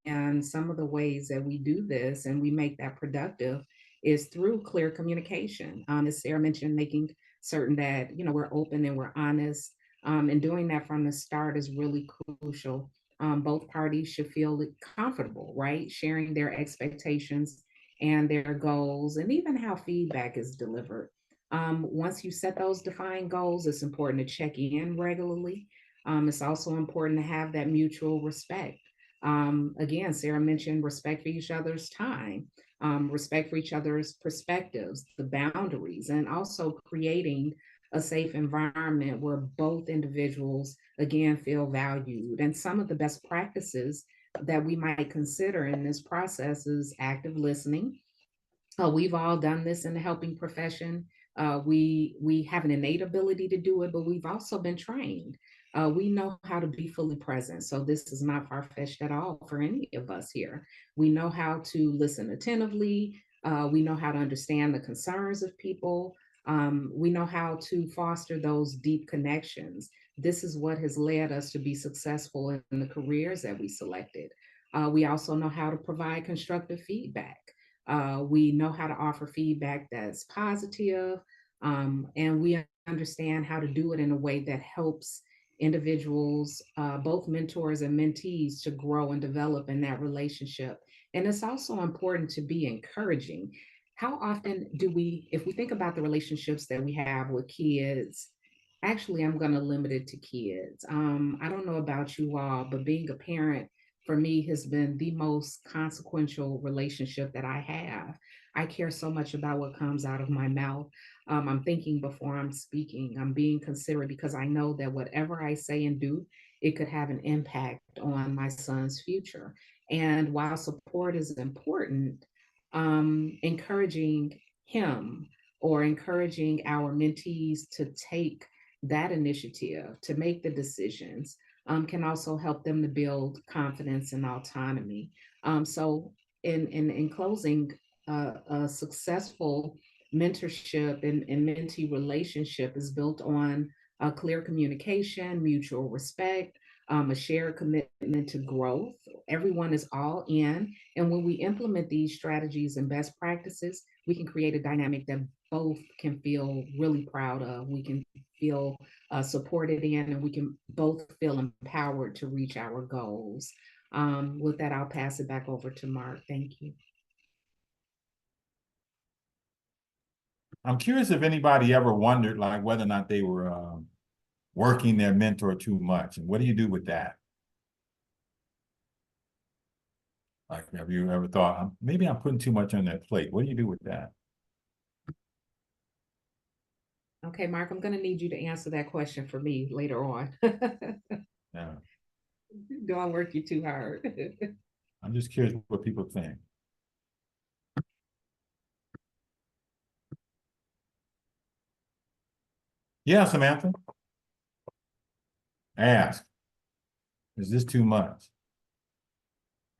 And some of the ways that we do this and we make that productive is through clear communication. As Sarah mentioned, making certain that we're open and we're honest, and doing that from the start is really crucial. Both parties should feel comfortable, right? Sharing their expectations and their goals, and even how feedback is delivered. Once you set those defined goals, it's important to check in regularly. It's also important to have that mutual respect. Again, Sarah mentioned respect for each other's time, respect for each other's perspectives, the boundaries, and also creating a safe environment where both individuals, again, feel valued. And some of the best practices that we might consider in this process is active listening. We've all done this in the helping profession. We have an innate ability to do it, but we've also been trained. We know how to be fully present. So this is not far-fetched at all for any of us here. We know how to listen attentively. We know how to understand the concerns of people. We know how to foster those deep connections. This is what has led us to be successful in the careers that we selected. We also know how to provide constructive feedback. We know how to offer feedback that's positive, and we understand how to do it in a way that helps individuals, both mentors and mentees, to grow and develop in that relationship. And it's also important to be encouraging. How often do we, if we think about the relationships that we have with kids, actually, I'm going to limit it to kids. I don't know about you all, but being a parent for me has been the most consequential relationship that I have. I care so much about what comes out of my mouth. I'm thinking before I'm speaking. I'm being considerate because I know that whatever I say and do, it could have an impact on my son's future. And while support is important, encouraging him or encouraging our mentees to take that initiative, to make the decisions, can also help them to build confidence and autonomy. So in closing, a successful mentorship and mentee relationship is built on clear communication, mutual respect, a shared commitment to growth. Everyone is all in. And when we implement these strategies and best practices, we can create a dynamic that both can feel really proud of. We can feel supported in, and we can both feel empowered to reach our goals. With that, I'll pass it back over to Mark. Thank you. I'm curious if anybody ever wondered like whether or not they were working their mentor too much, and what do you do with that? Like, have you ever thought, maybe I'm putting too much on that plate? What do you do with that? Okay, Mark, I'm going to need you to answer that question for me later on. Yeah. Don't work you too hard. I'm just curious what people think. Yeah, Samantha. Ask. Is this too much?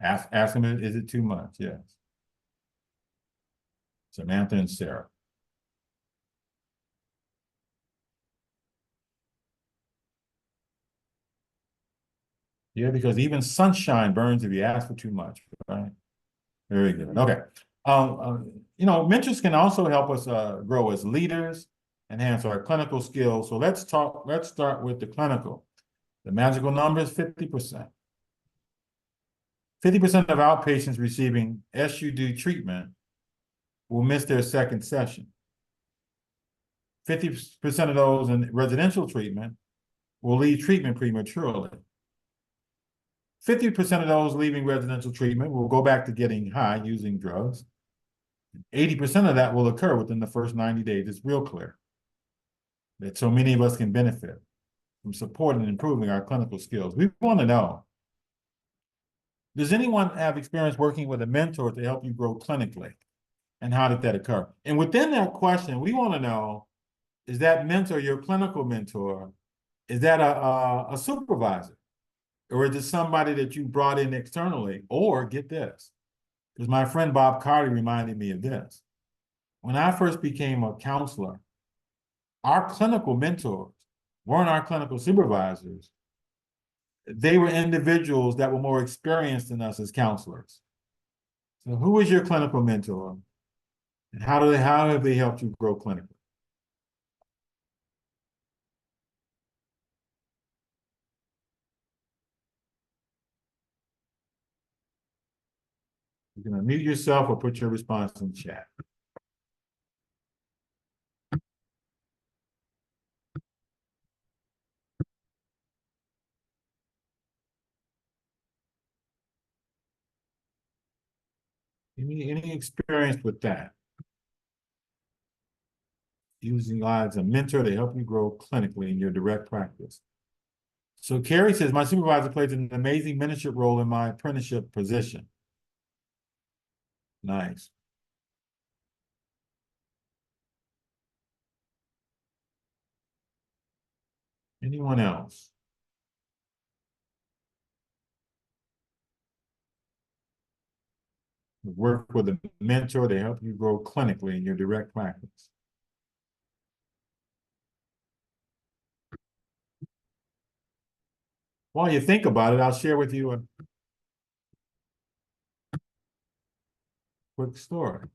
Ask them, is it too much? Yes. Samantha and Sarah. Yeah, because even sunshine burns if you ask for too much, right? Very good. Okay. Mentors can also help us grow as leaders, enhance our clinical skills. So let's start with the clinical. The magical number is 50%. 50% of outpatients receiving SUD treatment will miss their second session. 50% of those in residential treatment will leave treatment prematurely. 50% of those leaving residential treatment will go back to getting high using drugs. 80% of that will occur within the first 90 days. It's real clear that so many of us can benefit from supporting and improving our clinical skills. We want to know, does anyone have experience working with a mentor to help you grow clinically? And how did that occur? And within that question, we want to know, is that mentor, your clinical mentor, is that a supervisor? Or is it somebody that you brought in externally? Or get this, because my friend Bob Carty reminded me of this. When I first became a counselor, our clinical mentors weren't our clinical supervisors. They were individuals that were more experienced than us as counselors. So who is your clinical mentor? And how have they helped you grow clinically? You can unmute yourself or put your response in the chat. Any experience with that? Using as a mentor to help you grow clinically in your direct practice. So Carrie says, my supervisor plays an amazing mentorship role in my apprenticeship position. Nice. Anyone else? Work with a mentor to help you grow clinically in your direct practice. While you think about it, I'll share with you a quick story.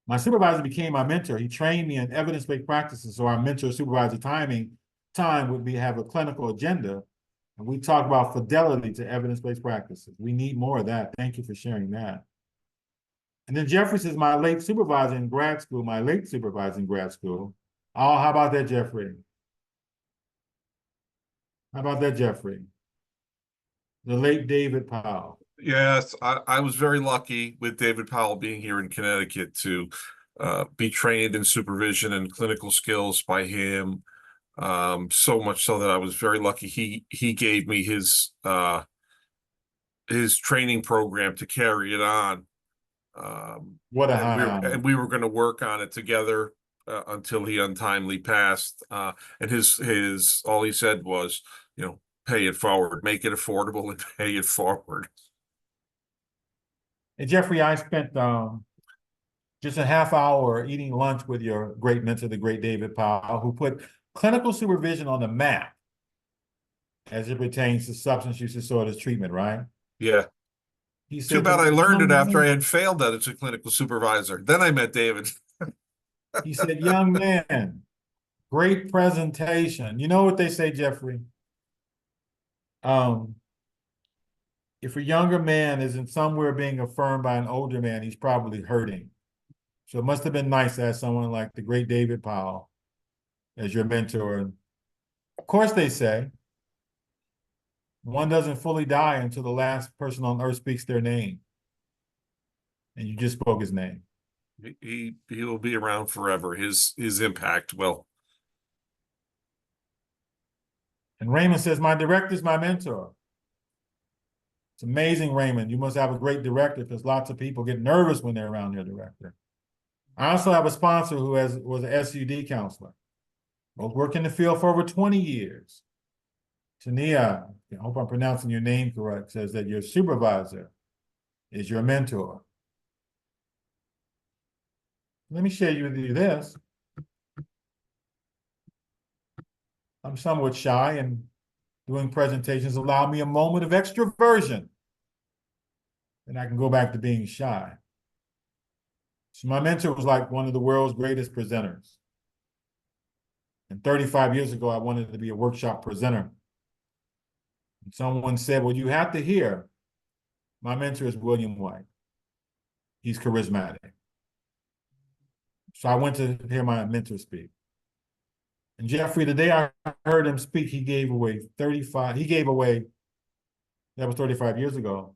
My supervisor became my mentor. He trained me in evidence-based practices, so our mentor-supervisor time would have a clinical agenda, and we talk about fidelity to evidence-based practices. We need more of that. Thank you for sharing that. And then Jeffrey says, my late supervisor in grad school. Oh, how about that, Jeffrey? How about that, Jeffrey? The late David Powell. Yes, I was very lucky with David Powell being here in Connecticut to be trained in supervision and clinical skills by him. So much so that I was very lucky. He gave me his training program to carry it on. What a high honor. And we were going to work on it together until he untimely passed. And his all he said was, you know, pay it forward, make it affordable, and pay it forward. And Jeffrey, I spent just a half hour eating lunch with your great mentor, the great David Powell, who put clinical supervision on the map as it pertains to substance use disorders treatment, right? Yeah. He Too said, bad I learned it after I had failed that as a clinical supervisor. Then I met David. He said, young man, great presentation. You know what they say, Jeffrey? If a younger man isn't somewhere being affirmed by an older man, he's probably hurting. So it must have been nice to have someone like the great David Powell as your mentor. And of course, they say one doesn't fully die until the last person on earth speaks their name. And you just spoke his name. He will be around forever. His impact will. And Raymond says, my director is my mentor. It's amazing, Raymond. You must have a great director because lots of people get nervous when they're around their director. I also have a sponsor who was an SUD counselor. Both worked in the field for over 20 years. Tania, I hope I'm pronouncing your name correct, says that your supervisor is your mentor. Let me share with you this. I'm somewhat shy, and doing presentations allow me a moment of extroversion. And I can go back to being shy. So my mentor was like one of the world's greatest presenters. And 35 years ago, I wanted to be a workshop presenter. And someone said, well, you have to hear, my mentor is William White. He's charismatic. So I went to hear my mentor speak. And Jeffrey, the day I heard him speak, that was 35 years ago.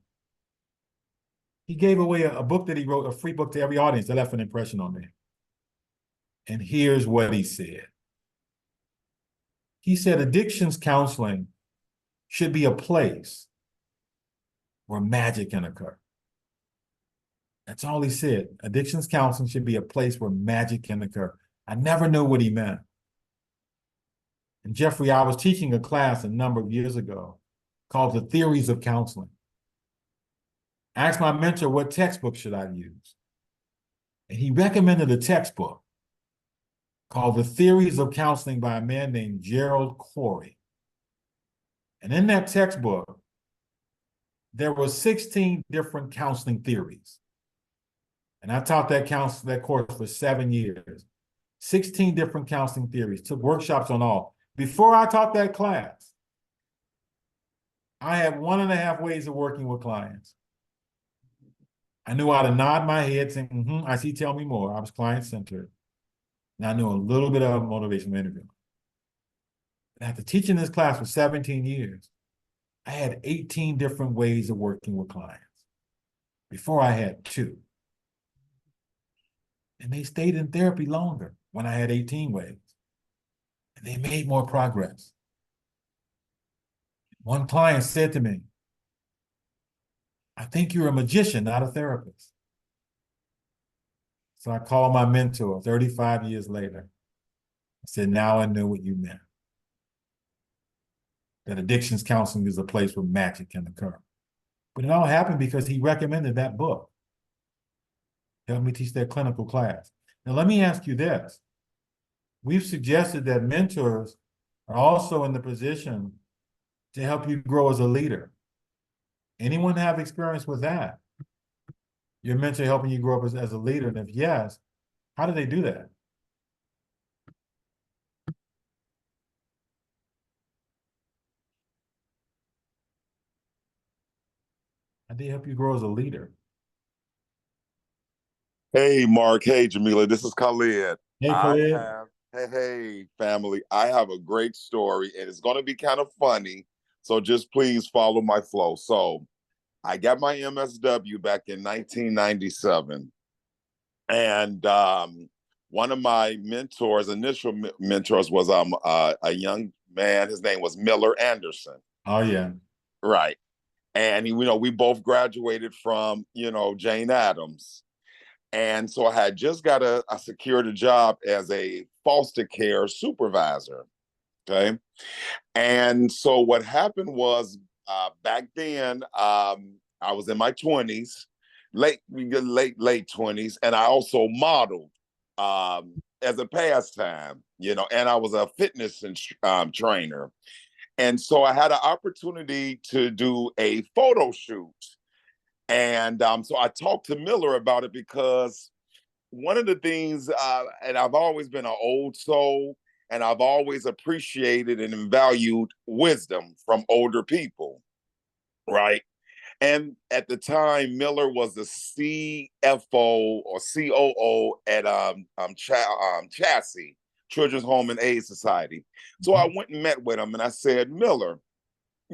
He gave away a book that he wrote, a free book to every audience that left an impression on me. And here's what he said. He said, addictions counseling should be a place where magic can occur. That's all he said. Addictions counseling should be a place where magic can occur. I never knew what he meant. And Jeffrey, I was teaching a class a number of years ago called The Theories of Counseling. I asked my mentor, what textbook should I use? And he recommended a textbook called The Theories of Counseling by a man named Gerald Corey. And in that textbook, there were 16 different counseling theories. And I taught that course for 7 years. 16 different counseling theories, took workshops on all. Before I taught that class, I had 1.5 ways of working with clients. I knew how to nod my head saying, I see, tell me more. I was client-centered. And I knew a little bit of motivational interviewing. And after teaching this class for 17 years, I had 18 different ways of working with clients. Before I had 2. And they stayed in therapy longer when I had 18 ways. And they made more progress. One client said to me, I think you're a magician, not a therapist. So I called my mentor 35 years later. I said, now I know what you meant. that addictions counseling is a place where magic can occur. But it all happened because he recommended that book. Help me teach that clinical class. Now, let me ask you this. We've suggested that mentors are also in the position to help you grow as a leader. Anyone have experience with that? Your mentor helping you grow up as a leader? And if yes, how do they do that? How do they help you grow as a leader? Hey, Mark. Hey, Jamelia. This is Khalid. Hey, I Khalid. have, hey, family. I have a great story, and it's going to be kind of funny. So just please follow my flow. So I got my MSW back in 1997. And one of my mentors, initial mentors, was a young man. His name was Miller Anderson. Oh, yeah. Right. And, we both graduated from, Jane Addams. And so I had just got I secured a job as a foster care supervisor. Okay. And so what happened was back then, I was in my 20s, late 20s, and I also modeled as a pastime, and I was a fitness trainer. And so I had an opportunity to do a photo shoot. And so I talked to Miller about it because one of the things, and I've always been an old soul, and I've always appreciated and valued wisdom from older people, right? And at the time, Miller was the CFO or COO at Chassis, Children's Home and Aid Society. So I went and met with him, and I said, Miller,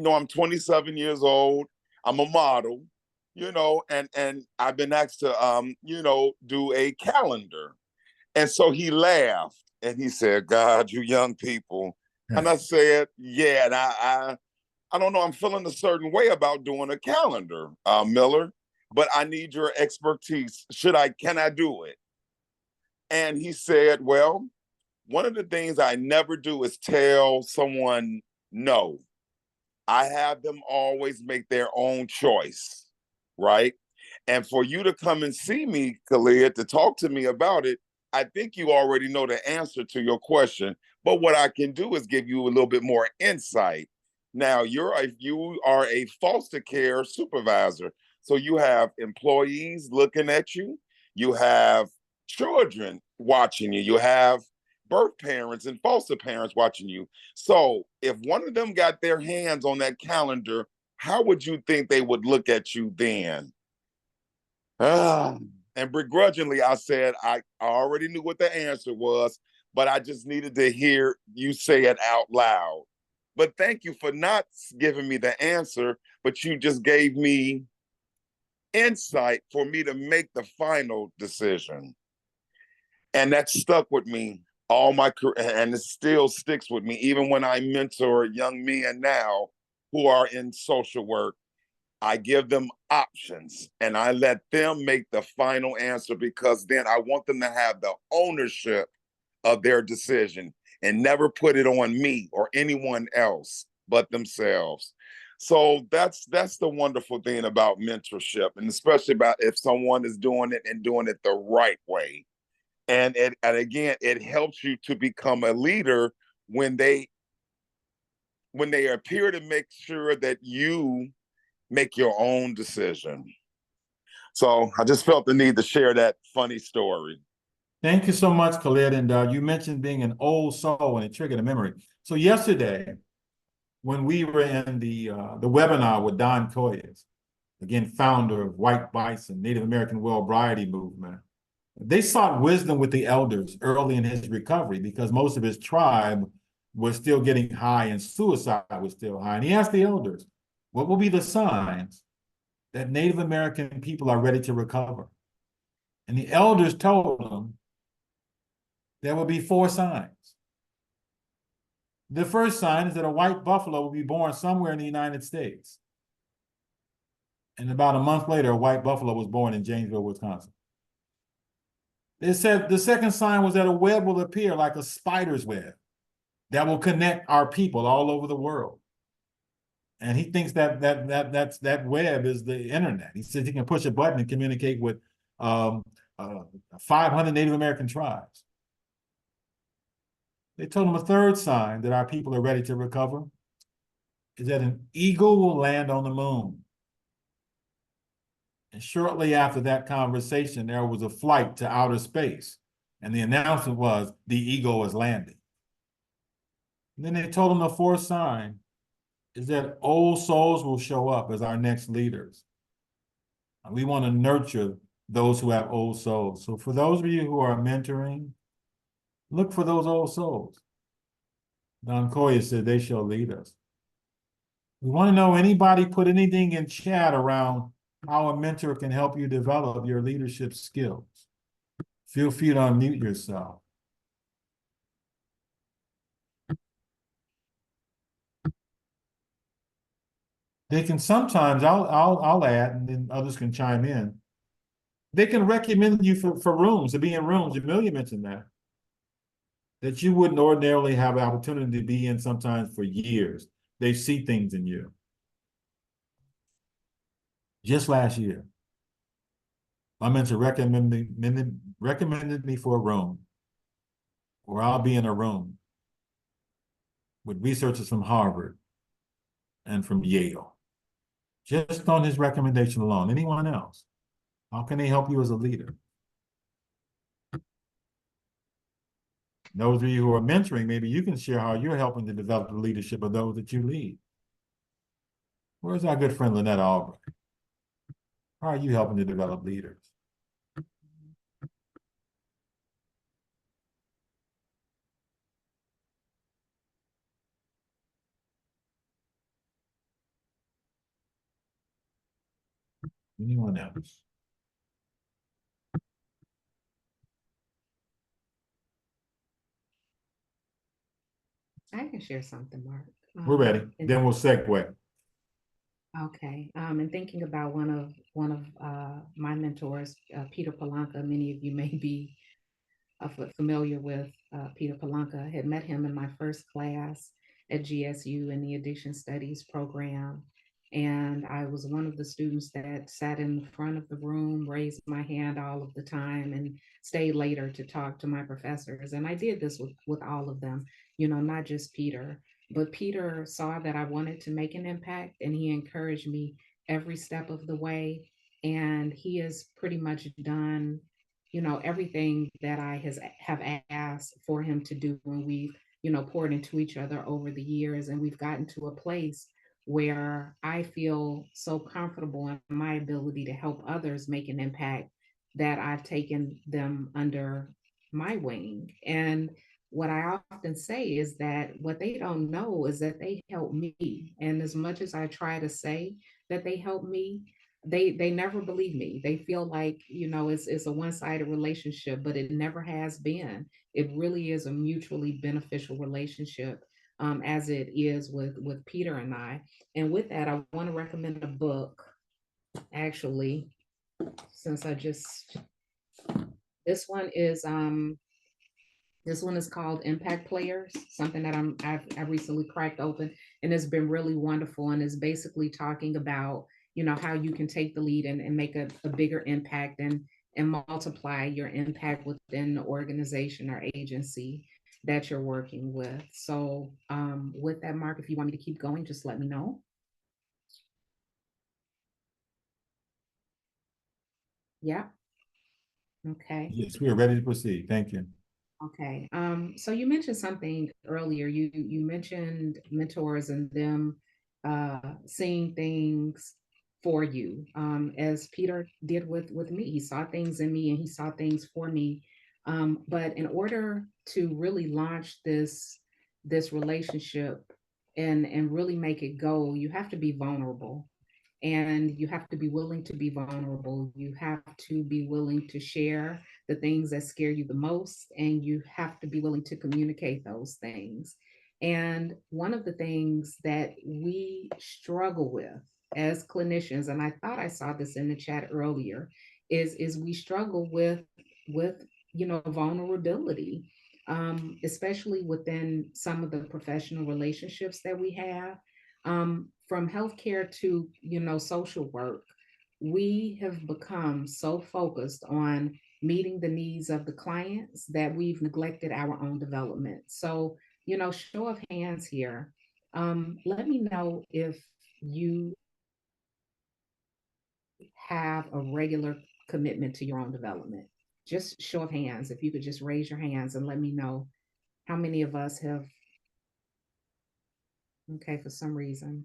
I'm 27 years old. I'm a model. And I've been asked to, do a calendar. And so he laughed and he said, God, you young people. And I said, yeah, and I don't know, I'm feeling a certain way about doing a calendar, Miller, but I need your expertise. Can I do it? And he said, well, one of the things I never do is tell someone no. I have them always make their own choice. Right. And for you to come and see me, Khalid, to talk to me about it, I think you already know the answer to your question. But what I can do is give you a little bit more insight. Now, you are a foster care supervisor. So you have employees looking at you. You have children watching you. You have birth parents and foster parents watching you. So if one of them got their hands on that calendar, how would you think they would look at you then? And begrudgingly, I said, I already knew what the answer was, but I just needed to hear you say it out loud. But thank you for not giving me the answer, but you just gave me insight for me to make the final decision. And that stuck with me all my career, and it still sticks with me, even when I mentor young men now who are in social work. I give them options and I let them make the final answer, because then I want them to have the ownership of their decision and never put it on me or anyone else but themselves. So that's the wonderful thing about mentorship, and especially about if someone is doing it and doing it the right way. And again, it helps you to become a leader when they appear to make sure that you make your own decision. So I just felt the need to share that funny story. Thank you so much, Khalid. And you mentioned being an old soul, and it triggered a memory. So yesterday, when we were in the webinar with Don Coyes, again, founder of White Bison, Native American Well-Briety Movement, they sought wisdom with the elders early in his recovery because most of his tribe was still getting high and suicide was still high. And he asked the elders, what will be the signs that Native American people are ready to recover? And the elders told him there will be 4 signs. The first sign is that a white buffalo will be born somewhere in the United States. And about a month later, a white buffalo was born in Janesville, Wisconsin. They said the second sign was that a web will appear like a spider's web that will connect our people all over the world. And he thinks that web is the internet. He says he can push a button and communicate with 500 Native American tribes. They told him a third sign that our people are ready to recover is that an eagle will land on the moon. And shortly after that conversation, there was a flight to outer space. And the announcement was the eagle is landing. And then they told him the fourth sign is that old souls will show up as our next leaders. And we want to nurture those who have old souls. So for those of you who are mentoring, look for those old souls. Don Koya said they shall lead us. We want to know anybody put anything in chat around how a mentor can help you develop your leadership skills. Feel free to unmute yourself. They can sometimes, I'll add, and then others can chime in. They can recommend you for rooms, to be in rooms. Jamelia mentioned that you wouldn't ordinarily have an opportunity to be in sometimes for years. They see things in you. Just last year, my mentor recommended me for a room where I'll be in a room with researchers from Harvard and from Yale. Just on his recommendation alone. Anyone else? How can they help you as a leader? Those of you who are mentoring, maybe you can share how you're helping to develop the leadership of those that you lead. Where's our good friend Lynette Albright? How are you helping to develop leaders? Anyone else? I can share something, Mark. We're ready. Then we'll segue. Okay. And thinking about one of my mentors, Peter Palanca. Many of you may be familiar with Peter Palanca. I had met him in my first class at GSU in the Addiction Studies program. And I was one of the students that sat in the front of the room, raised my hand all of the time, and stayed later to talk to my professors. And I did this with all of them, not just Peter. But Peter saw that I wanted to make an impact, and he encouraged me every step of the way. And he has pretty much done everything that I have asked for him to do when we've, poured into each other over the years. And we've gotten to a place where I feel so comfortable in my ability to help others make an impact that I've taken them under my wing. And what I often say is that what they don't know is that they help me. And as much as I try to say that they help me, they never believe me. They feel like, it's a one-sided relationship, but it never has been. It really is a mutually beneficial relationship, as it is with Peter and I. And with that, I want to recommend a book, actually, since this one is called Impact Players, something that I've recently cracked open, and it's been really wonderful. And it's basically talking about, how you can take the lead and make a bigger impact and multiply your impact within the organization or agency that you're working with. So with that, Mark, if you want me to keep going, just let me know. Yeah. Okay. Yes, we are ready to proceed. Thank you. Okay. So you mentioned something earlier. You mentioned mentors and them seeing things for you, as Peter did with me. He saw things in me and he saw things for me. But in order to really launch this relationship and really make it go, you have to be vulnerable. And you have to be willing to be vulnerable. You have to be willing to share the things that scare you the most, and you have to be willing to communicate those things. And one of the things that we struggle with as clinicians, and I thought I saw this in the chat earlier, is we struggle with vulnerability, especially within some of the professional relationships that we have. From healthcare to, social work, we have become so focused on meeting the needs of the clients that we've neglected our own development. So, show of hands here. Let me know if you have a regular commitment to your own development. Just show of hands. If you could just raise your hands and let me know how many of us have. Okay, for some reason.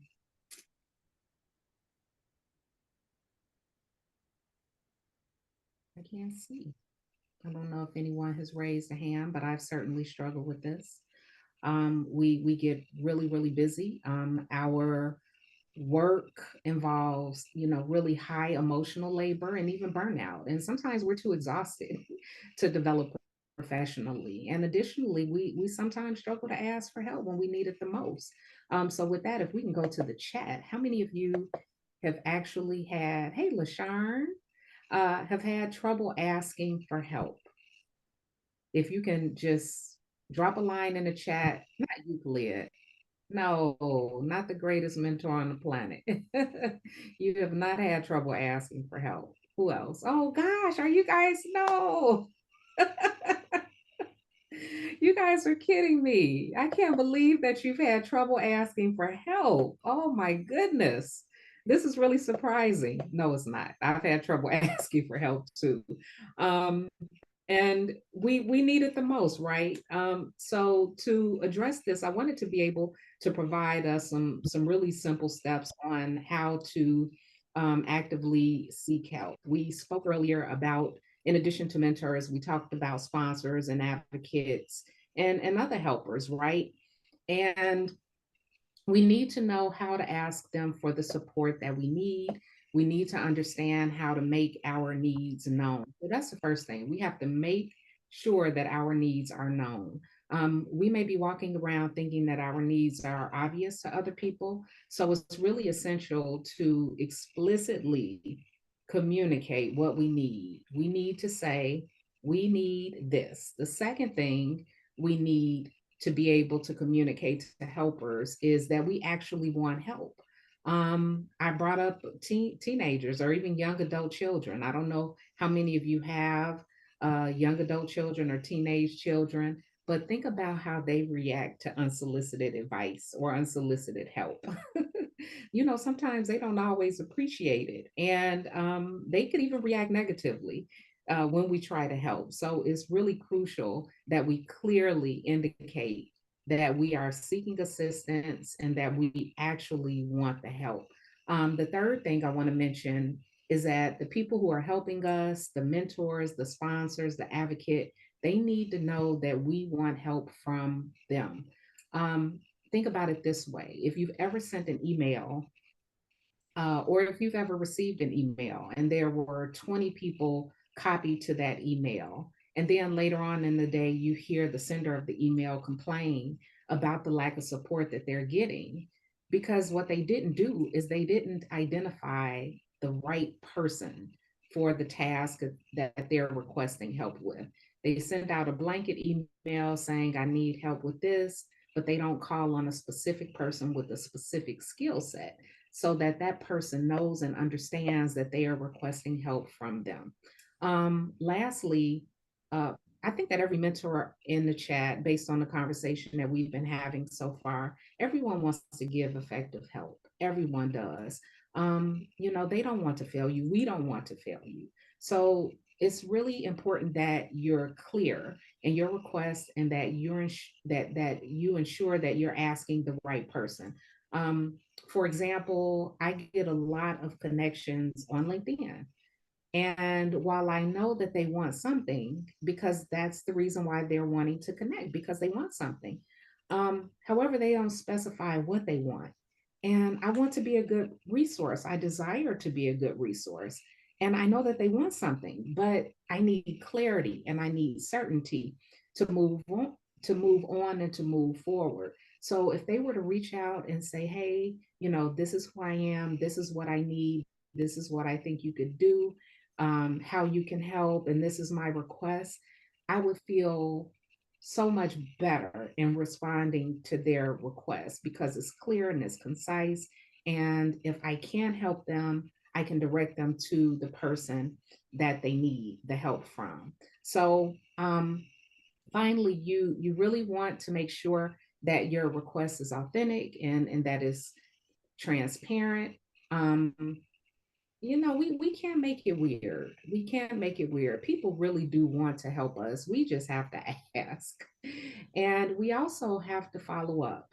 I can't see. I don't know if anyone has raised a hand, but I've certainly struggled with this. We get really, really busy. Our work involves, really high emotional labor and even burnout. And sometimes we're too exhausted to develop professionally. And additionally, we sometimes struggle to ask for help when we need it the most. So with that, if we can go to the chat, how many of you have actually had, hey, LaSharn, have had trouble asking for help? If you can just drop a line in the chat, not Euclid. No, not the greatest mentor on the planet. You have not had trouble asking for help. Who else? Oh gosh, are you guys? No. You guys are kidding me. I can't believe that you've had trouble asking for help. Oh my goodness. This is really surprising. No, it's not. I've had trouble asking for help too. Um, and we need it the most, right? So to address this, I wanted to be able to provide us some really simple steps on how to actively seek help. We spoke earlier about, in addition to mentors, we talked about sponsors and advocates and other helpers, right? And we need to know how to ask them for the support that we need. We need to understand how to make our needs known. So that's the first thing. We have to make sure that our needs are known. We may be walking around thinking that our needs are obvious to other people. So it's really essential to explicitly communicate what we need. We need to say, we need this. The second thing we need to be able to communicate to helpers is that we actually want help. I brought up teenagers or even young adult children. I don't know how many of you have young adult children or teenage children, but think about how they react to unsolicited advice or unsolicited help. Sometimes they don't always appreciate it, and they could even react negatively when we try to help. So it's really crucial that we clearly indicate that we are seeking assistance and that we actually want the help. The third thing I want to mention is that the people who are helping us, the mentors, the sponsors, the advocate, they need to know that we want help from them. Think about it this way. If you've ever sent an email, or if you've ever received an email and there were 20 people copied to that email, and then later on in the day, you hear the sender of the email complain about the lack of support that they're getting, because what they didn't do is they didn't identify the right person for the task that they're requesting help with. They send out a blanket email saying, I need help with this, but they don't call on a specific person with a specific skill set so that that person knows and understands that they are requesting help from them. Lastly, I think that every mentor in the chat, based on the conversation that we've been having so far, everyone wants to give effective help. Everyone does. They don't want to fail you. We don't want to fail you. So it's really important that you're clear in your request and that that you ensure that you're asking the right person. For example, I get a lot of connections on LinkedIn. And while I know that they want something, because that's the reason why they're wanting to connect, because they want something. However, they don't specify what they want. And I want to be a good resource. I desire to be a good resource. And I know that they want something, but I need clarity and I need certainty to move on and to move forward. So if they were to reach out and say, hey, this is who I am, this is what I need, this is what I think you could do, how you can help, and this is my request, I would feel so much better in responding to their requests because it's clear and it's concise. And if I can't help them, I can direct them to the person that they need the help from. So finally, you really want to make sure that your request is authentic and that is transparent. Um, we can't make it weird. We can't make it weird. People really do want to help us. We just have to ask. And we also have to follow up.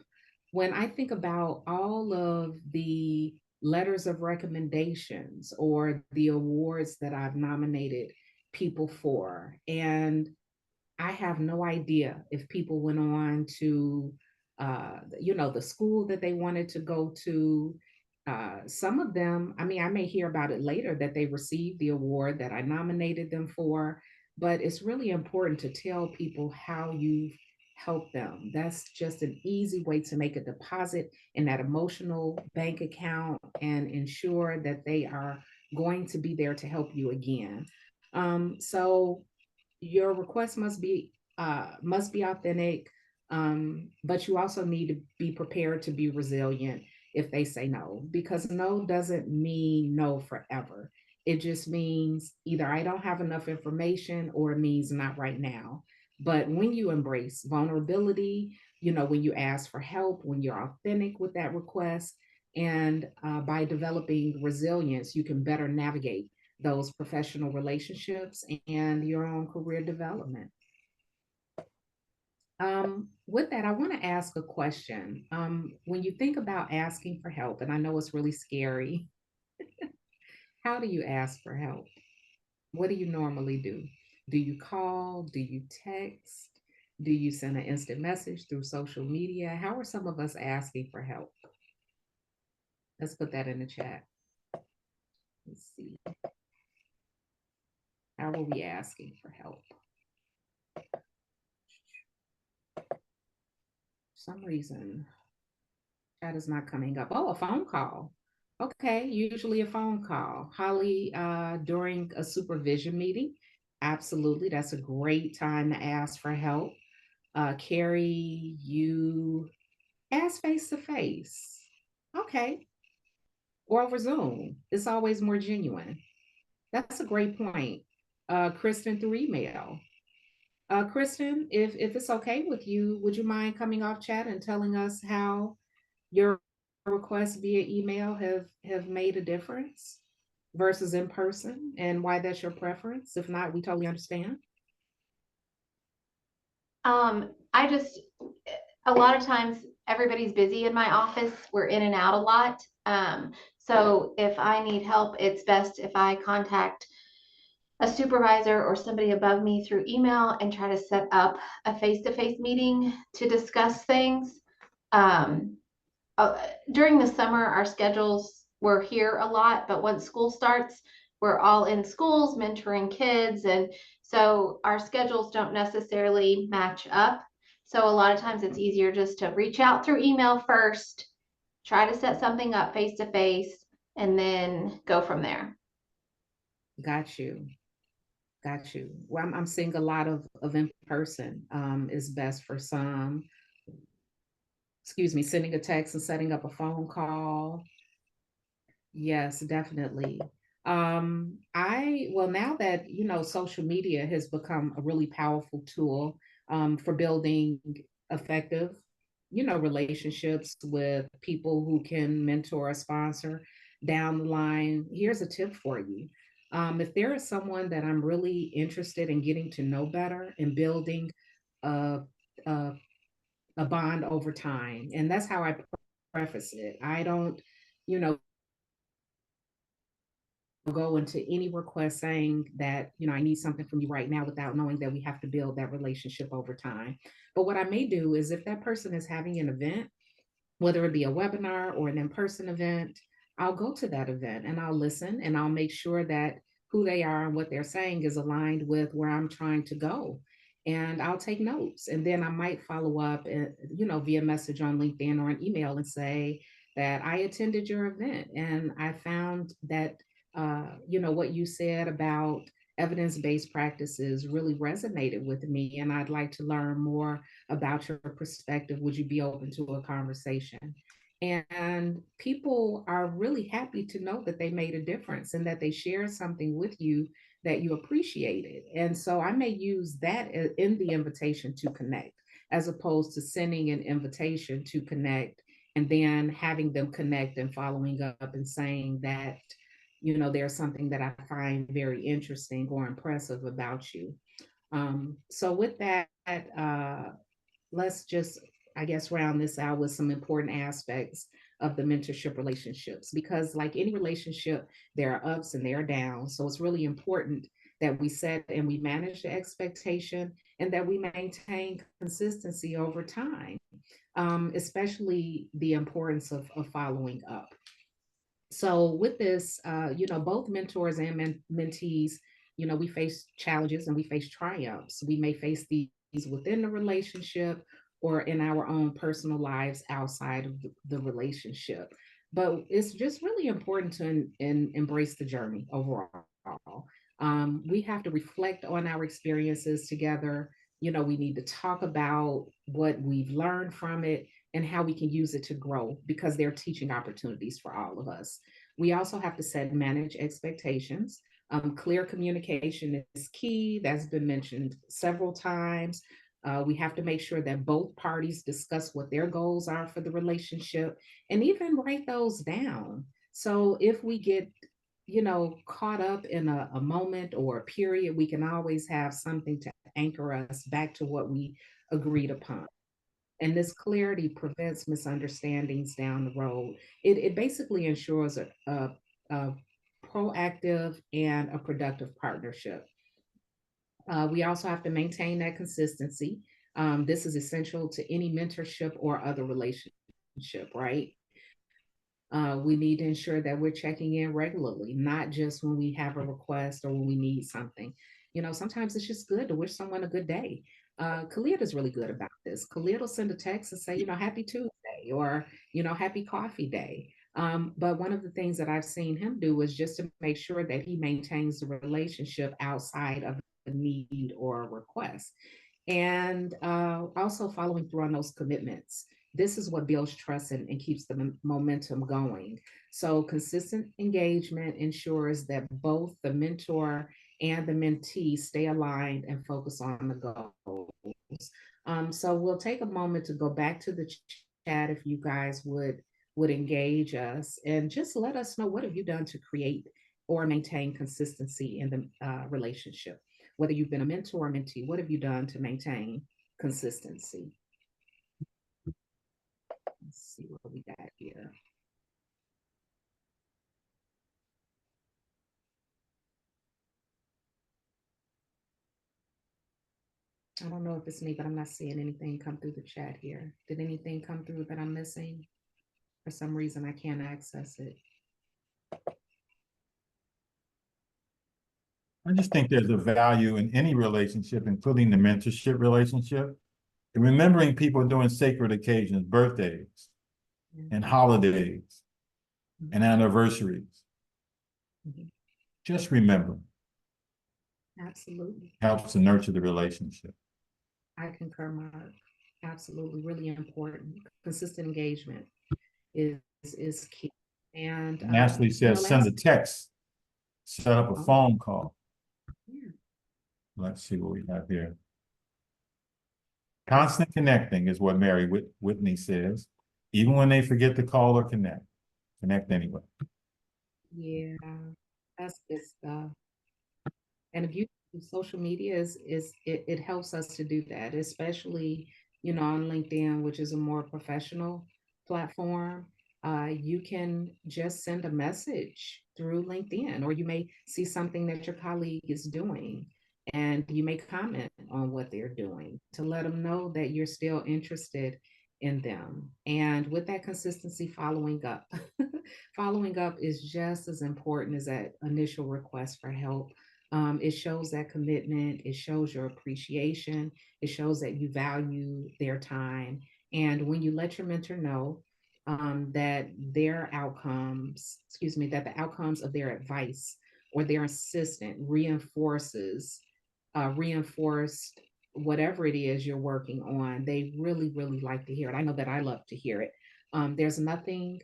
When I think about all of the letters of recommendations or the awards that I've nominated people for, and I have no idea if people went on to, the school that they wanted to go to. Some of them, I mean, I may hear about it later that they received the award that I nominated them for, but it's really important to tell people how you've helped them. That's just an easy way to make a deposit in that emotional bank account and ensure that they are going to be there to help you again. So your request must be authentic, but you also need to be prepared to be resilient if they say no, because no doesn't mean no forever. It just means either I don't have enough information or it means not right now. But when you embrace vulnerability, when you ask for help, when you're authentic with that request, and by developing resilience, you can better navigate those professional relationships and your own career development. With that, I want to ask a question. When you think about asking for help, and I know it's really scary, how do you ask for help? What do you normally do? Do you call? Do you text? Do you send an instant message through social media? How are some of us asking for help? Let's put that in the chat. Let's see. How are we asking for help? For some reason, chat is not coming up. Oh, a phone call. Okay, usually a phone call. Holly, during a supervision meeting, absolutely. That's a great time to ask for help. Carrie, you ask face to face. Okay. Or over Zoom. It's always more genuine. That's a great point. Kristen, through email. Kristen, if it's okay with you, would you mind coming off chat and telling us how your requests via email have made a difference versus in person and why that's your preference? If not, we totally understand. I just, a lot of times everybody's busy in my office. We're in and out a lot. So if I need help, it's best if I contact a supervisor or somebody above me through email and try to set up a face-to-face meeting to discuss things. During the summer, our schedules were here a lot, but once school starts, we're all in schools mentoring kids. And so our schedules don't necessarily match up. So a lot of times it's easier just to reach out through email first, try to set something up face to face, and then go from there. Got you. Got you. Well, I'm seeing a lot of in person is best for some. Excuse me, sending a text and setting up a phone call. Yes, definitely. Now that, social media has become a really powerful tool for building effective, relationships with people who can mentor or sponsor down the line. Here's a tip for you. If there is someone that I'm really interested in getting to know better and building a bond over time, and that's how I preface it. I don't, go into any request saying that, I need something from you right now without knowing that we have to build that relationship over time. But what I may do is if that person is having an event, whether it be a webinar or an in-person event, I'll go to that event and I'll listen and I'll make sure that who they are and what they're saying is aligned with where I'm trying to go. And I'll take notes. And then I might follow up, via message on LinkedIn or an email and say that I attended your event and I found that, what you said about evidence-based practices really resonated with me, and I'd like to learn more about your perspective. Would you be open to a conversation? And people are really happy to know that they made a difference and that they shared something with you that you appreciated. And so I may use that in the invitation to connect, as opposed to sending an invitation to connect and then having them connect and following up and saying that, there's something that I find very interesting or impressive about you. So with that, let's just, I guess, round this out with some important aspects of the mentorship relationships, because like any relationship, there are ups and there are downs. So it's really important that we set and we manage the expectation and that we maintain consistency over time, especially the importance of following up. So with this, both mentors and mentees, we face challenges and we face triumphs. We may face these within the relationship or in our own personal lives outside of the relationship. But it's just really important to embrace the journey overall. We have to reflect on our experiences together. We need to talk about what we've learned from it and how we can use it to grow, because they're teaching opportunities for all of us. We also have to set and manage expectations. Clear communication is key. That's been mentioned several times. We have to make sure that both parties discuss what their goals are for the relationship and even write those down. So if we get, caught up in a moment or a period, we can always have something to anchor us back to what we agreed upon. And this clarity prevents misunderstandings down the road. It basically ensures a proactive and a productive partnership. We also have to maintain that consistency. This is essential to any mentorship or other relationship, right? We need to ensure that we're checking in regularly, not just when we have a request or when we need something. Sometimes it's just good to wish someone a good day. Khalid is really good about this. Khalid will send a text and say, happy Tuesday, or, happy coffee day. But one of the things that I've seen him do is just to make sure that he maintains the relationship outside of a need or a request. And also following through on those commitments. This is what builds trust and keeps the momentum going. So consistent engagement ensures that both the mentor and the mentee stay aligned and focus on the goals. So we'll take a moment to go back to the chat if you guys would engage us and just let us know, what have you done to create or maintain consistency in the relationship? Whether you've been a mentor or mentee, what have you done to maintain consistency? Let's see what we got here. I don't know if it's me, but I'm not seeing anything come through the chat here. Did anything come through that I'm missing? For some reason, I can't access it. I just think there's a value in any relationship, including the mentorship relationship, and remembering people during sacred occasions, birthdays, and holidays, and anniversaries. Just remember. Absolutely. Helps to nurture the relationship. I concur, Mark. Absolutely, really important. Consistent engagement is key. And Ashley says, send a text, set up a phone call. Yeah. Let's see what we have here. Constant connecting is what Mary Whitney says. Even when they forget to call or connect anyway. Yeah, that's good stuff. And if you social media it helps us to do that, especially on LinkedIn, which is a more professional platform. You can just send a message through LinkedIn, or you may see something that your colleague is doing and you may comment on what they're doing to let them know that you're still interested in them. And with that consistency, following up following up is just as important as that initial request for help. It shows that commitment, it shows your appreciation, it shows that you value their time. And when you let your mentor know that the outcomes of their advice or their assistant reinforced whatever it is you're working on, they really, really like to hear it. I know that I love to hear it. There's nothing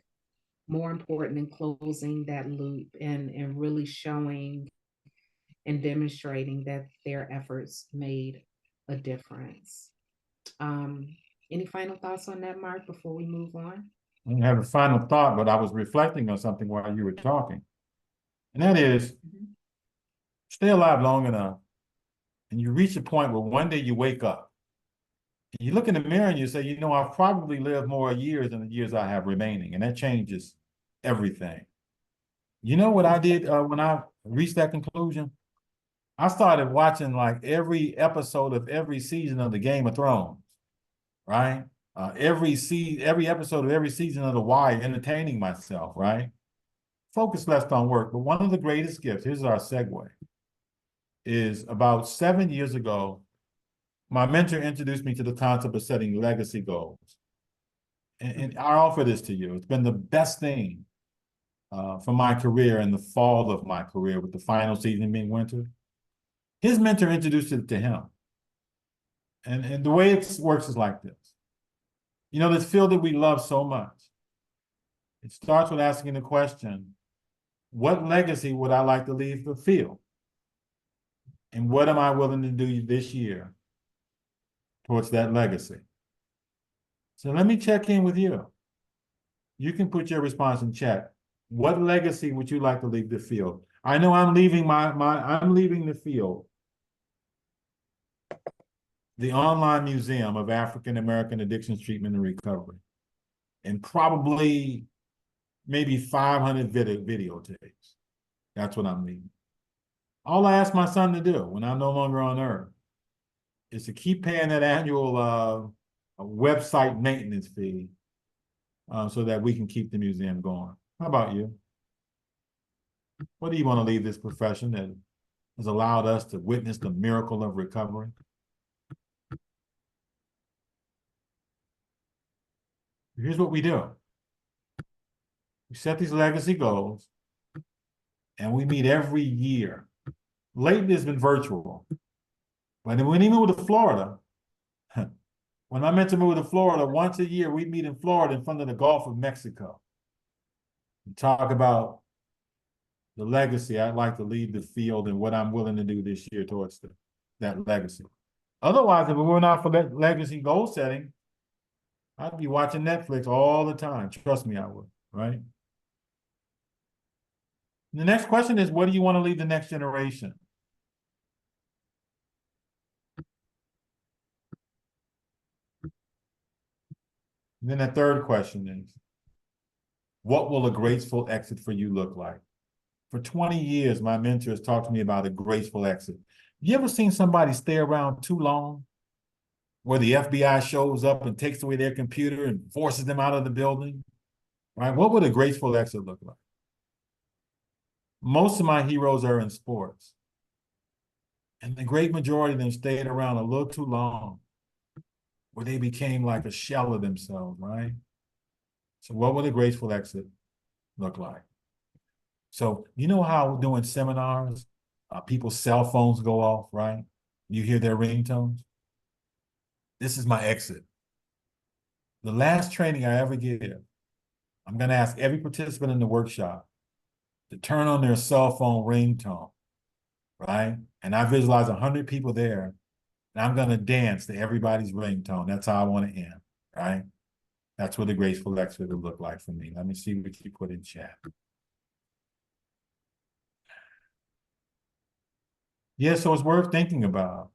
more important than closing that loop and really showing and demonstrating that their efforts made a difference. Any final thoughts on that, Mark, before we move on? I didn't have a final thought, but I was reflecting on something while you were talking. And that is, stay alive long enough, and you reach a point where one day you wake up, and you look in the mirror and you say, you know, I've probably lived more years than the years I have remaining, and that changes everything. You know what I did when I reached that conclusion? I started watching like every episode of every season of the Game of Thrones, right? Every episode of every season of The Wire, entertaining myself, right? Focus less on work, but one of the greatest gifts, here's our segue, is about 7 years ago, my mentor introduced me to the concept of setting legacy goals. And I offer this to you. It's been the best thing for my career in the fall of my career, with the final season being winter. His mentor introduced it to him. And the way it works is like this. You know, this field that we love so much, it starts with asking the question, what legacy would I like to leave the field? And what am I willing to do this year towards that legacy? So let me check in with you. You can put your response in chat. What legacy would you like to leave the field? I know I'm leaving I'm leaving the field, the online museum of African American addictions treatment and recovery, and probably maybe 500 videotapes. That's what I'm leaving. All I ask my son to do when I'm no longer on earth is to keep paying that annual website maintenance fee so that we can keep the museum going. How about you? What do you want to leave this profession that has allowed us to witness the miracle of recovery? Here's what we do. We set these legacy goals, and we meet every year. Lately, it's been virtual. But when he moved to Florida, when I meant to move to Florida, once a year, we meet in Florida in front of the Gulf of Mexico. We talk about the legacy I'd like to leave the field and what I'm willing to do this year towards that legacy. Otherwise, if we were not for that legacy goal setting, I'd be watching Netflix all the time. Trust me, I would, right? The next question is, what do you want to leave the next generation? And then the third question is, what will a graceful exit for you look like? For 20 years, my mentor has talked to me about a graceful exit. You ever seen somebody stay around too long, where the FBI shows up and takes away their computer and forces them out of the building? Right? What would a graceful exit look like? Most of my heroes are in sports. And the great majority of them stayed around a little too long, where they became like a shell of themselves, right? So what would a graceful exit look like? So you know how doing seminars, people's cell phones go off, right? You hear their ringtones? This is my exit. The last training I ever give, I'm going to ask every participant in the workshop to turn on their cell phone ringtone, right? And I visualize 100 people there, and I'm going to dance to everybody's ringtone. That's how I want to end, right? That's what a graceful exit would look like for me. Let me see what you put in chat. Yeah, so it's worth thinking about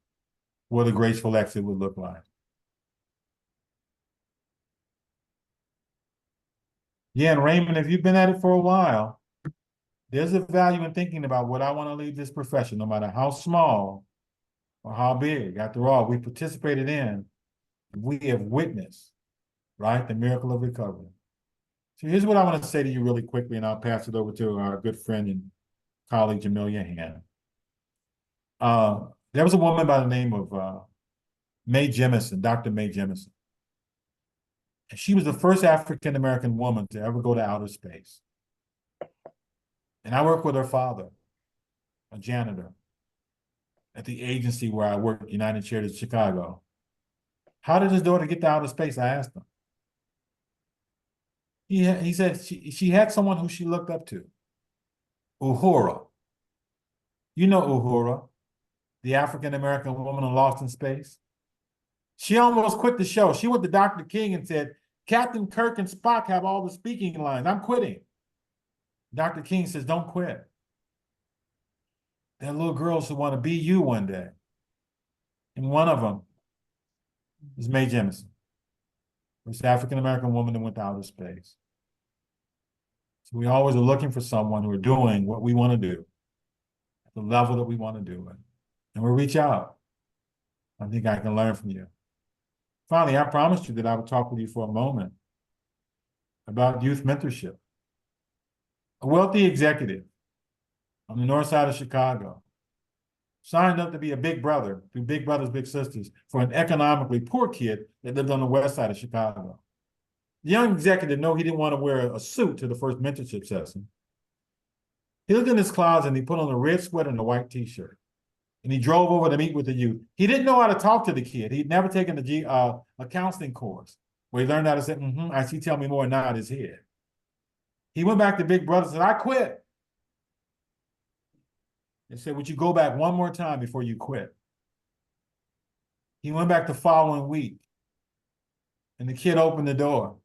what a graceful exit would look like. Yeah, and Raymond, if you've been at it for a while, there's a value in thinking about what I want to leave this profession, no matter how small or how big. After all, we participated in, we have witnessed, right, the miracle of recovery. So here's what I want to say to you really quickly, and I'll pass it over to our good friend and colleague, Jamelia Hand. There was a woman by the name of Mae Jemison, Dr. Mae Jemison. And she was the first African-American woman to ever go to outer space. And I worked with her father. a janitor at the agency where I worked, United Charities of Chicago. How did his daughter get to outer space? I asked him. He said she had someone who she looked up to. Uhura. You know Uhura, the African-American woman who lost in space. She almost quit the show. She went to Dr. King and said, Captain Kirk and Spock have all the speaking lines. I'm quitting. Dr. King says, don't quit. There are little girls who want to be you one day. And one of them is Mae Jemison, this African-American woman that went to outer space. So we always are looking for someone who are doing what we want to do, at the level that we want to do it. And we'll reach out. I think I can learn from you. Finally, I promised you that I would talk with you for a moment about youth mentorship. A wealthy executive on the north side of Chicago signed up to be a big brother through Big Brothers Big Sisters for an economically poor kid that lived on the west side of Chicago. The young executive knew he didn't want to wear a suit to the first mentorship session. He looked in his closet and he put on a red sweater and a white t-shirt. And he drove over to meet with the youth. He didn't know how to talk to the kid. He'd never taken a counseling course where he learned how to say, I see, tell me more, and nod his head. He went back to Big Brother and said, I quit. They said, would you go back one more time before you quit? He went back the following week. And the kid opened the door.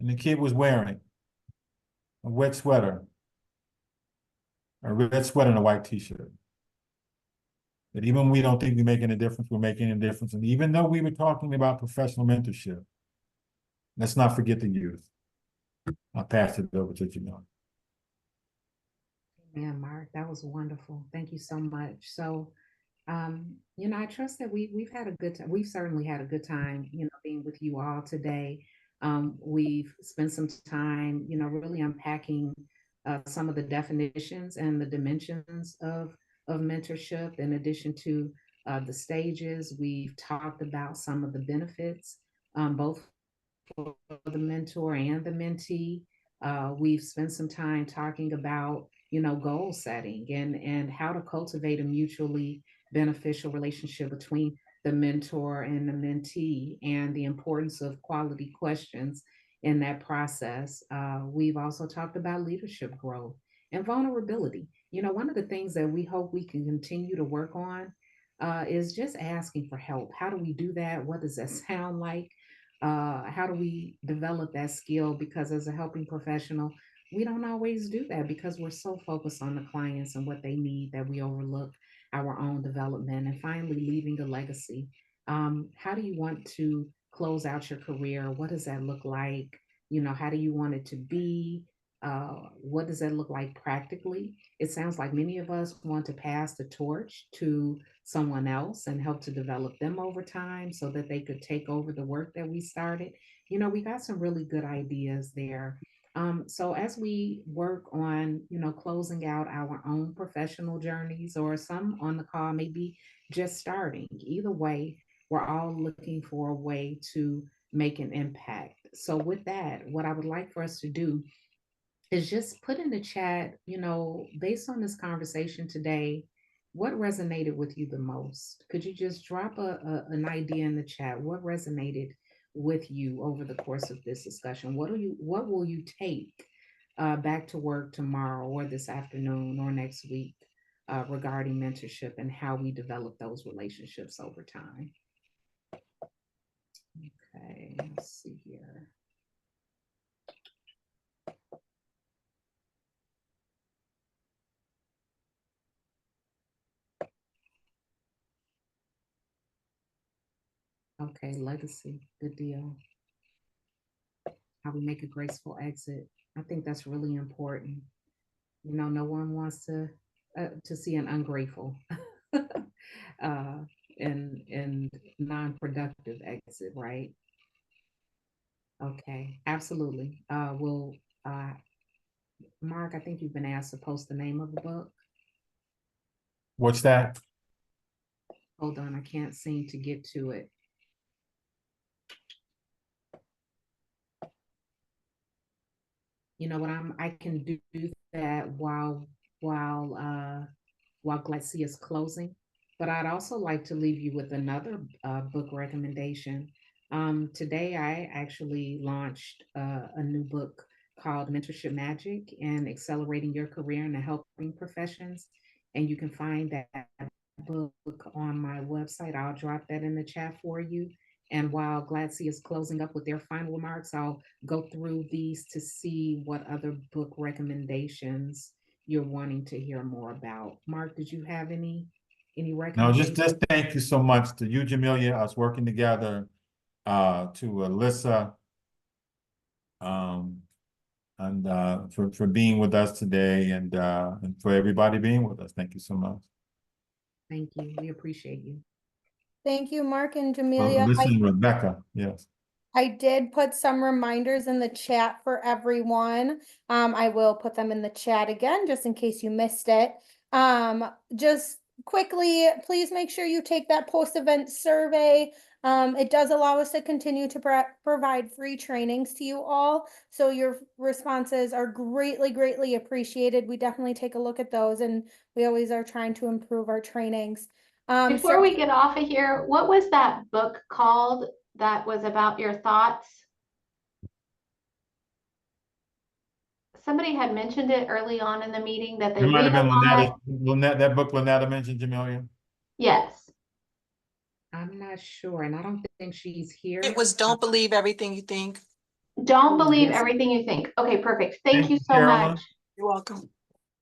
And the kid was wearing a wet sweater, a red sweater and a white t-shirt. That even when we don't think we're making a difference, we're making a difference. And even though we were talking about professional mentorship, let's not forget the youth. I'll pass it over to Jamelia. Man, Mark, that was wonderful. Thank you so much. So, I trust that we've had a good time. We've certainly had a good time, being with you all today. We've spent some time, really unpacking some of the definitions and the dimensions of mentorship. In addition to the stages, we've talked about some of the benefits, both for the mentor and the mentee. We've spent some time talking about, goal setting and how to cultivate a mutually beneficial relationship between the mentor and the mentee, and the importance of quality questions in that process. We've also talked about leadership growth and vulnerability. One of the things that we hope we can continue to work on is just asking for help. How do we do that? What does that sound like? How do we develop that skill? Because as a helping professional, we don't always do that because we're so focused on the clients and what they need that we overlook our own development. And finally, leaving a legacy. How do you want to close out your career? What does that look like? How do you want it to be? What does that look like practically? It sounds like many of us want to pass the torch to someone else and help to develop them over time so that they could take over the work that we started. We got some really good ideas there. So as we work on, closing out our own professional journeys, or some on the call maybe just starting, either way, we're all looking for a way to make an impact. So with that, what I would like for us to do is just put in the chat, based on this conversation today, what resonated with you the most? Could you just drop an idea in the chat? What resonated with you over the course of this discussion? What will you take back to work tomorrow or this afternoon or next week regarding mentorship and how we develop those relationships over time? Okay, let's see here. Okay, legacy, good deal. How we make a graceful exit. I think that's really important. No one wants to see an ungrateful and non-productive exit, right? Okay, absolutely. Mark, I think you've been asked to post the name of the book. What's that? Hold on, I can't seem to get to it. You know what, I can do that while while GLADC is closing. But I'd also like to leave you with another book recommendation. Today, I actually launched a new book called Mentorship Magic and Accelerating Your Career in the Helping Professions. And you can find that book on my website. I'll drop that in the chat for you. And while GLADC is closing up with their final remarks, I'll go through these to see what other book recommendations you're wanting to hear more about. Mark, did you have any No, recommendations? just thank you so much to you, Jamelia, us working together, to Alyssa, and for being with us today, and for everybody being with us. Thank you so much. Thank you. We appreciate you. Thank you, Mark and Jamelia. Alyssa and Rebecca, yes. I did put some reminders in the chat for everyone. I will put them in the chat again, just in case you missed it. Just quickly, please make sure you take that post-event survey. It does allow us to continue to provide free trainings to you all. So your responses are greatly, greatly appreciated. We definitely take a look at those, and we always are trying to improve our trainings. Before we get off of here, what was that book called that was about your thoughts? Somebody had mentioned it early on in the meeting that they It might read have a been lot. Lynette, that book Lynetta mentioned, Jamelia. Yes. I'm not sure, and I don't think she's here. It was Don't Believe Everything You Think. Don't believe Yes. everything you think. Okay, perfect. Thank you so Carolyn. much. You're welcome.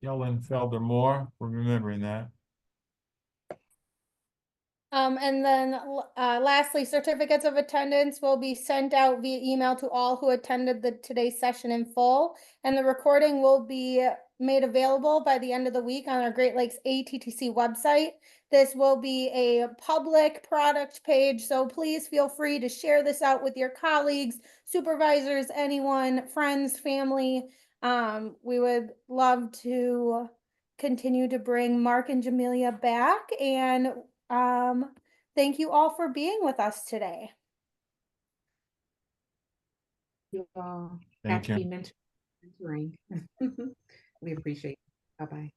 Ellen Felder Moore for remembering that. And then lastly, certificates of attendance will be sent out via email to all who attended today's session in full. And the recording will be made available by the end of the week on our Great Lakes ATTC website. This will be a public product page, so please feel free to share this out with your colleagues, supervisors, anyone, friends, family. We would love to continue to bring Mark and Jamelia back, and thank you all for being with us today. You all Thank happy you. mentoring. We appreciate it. Bye-bye.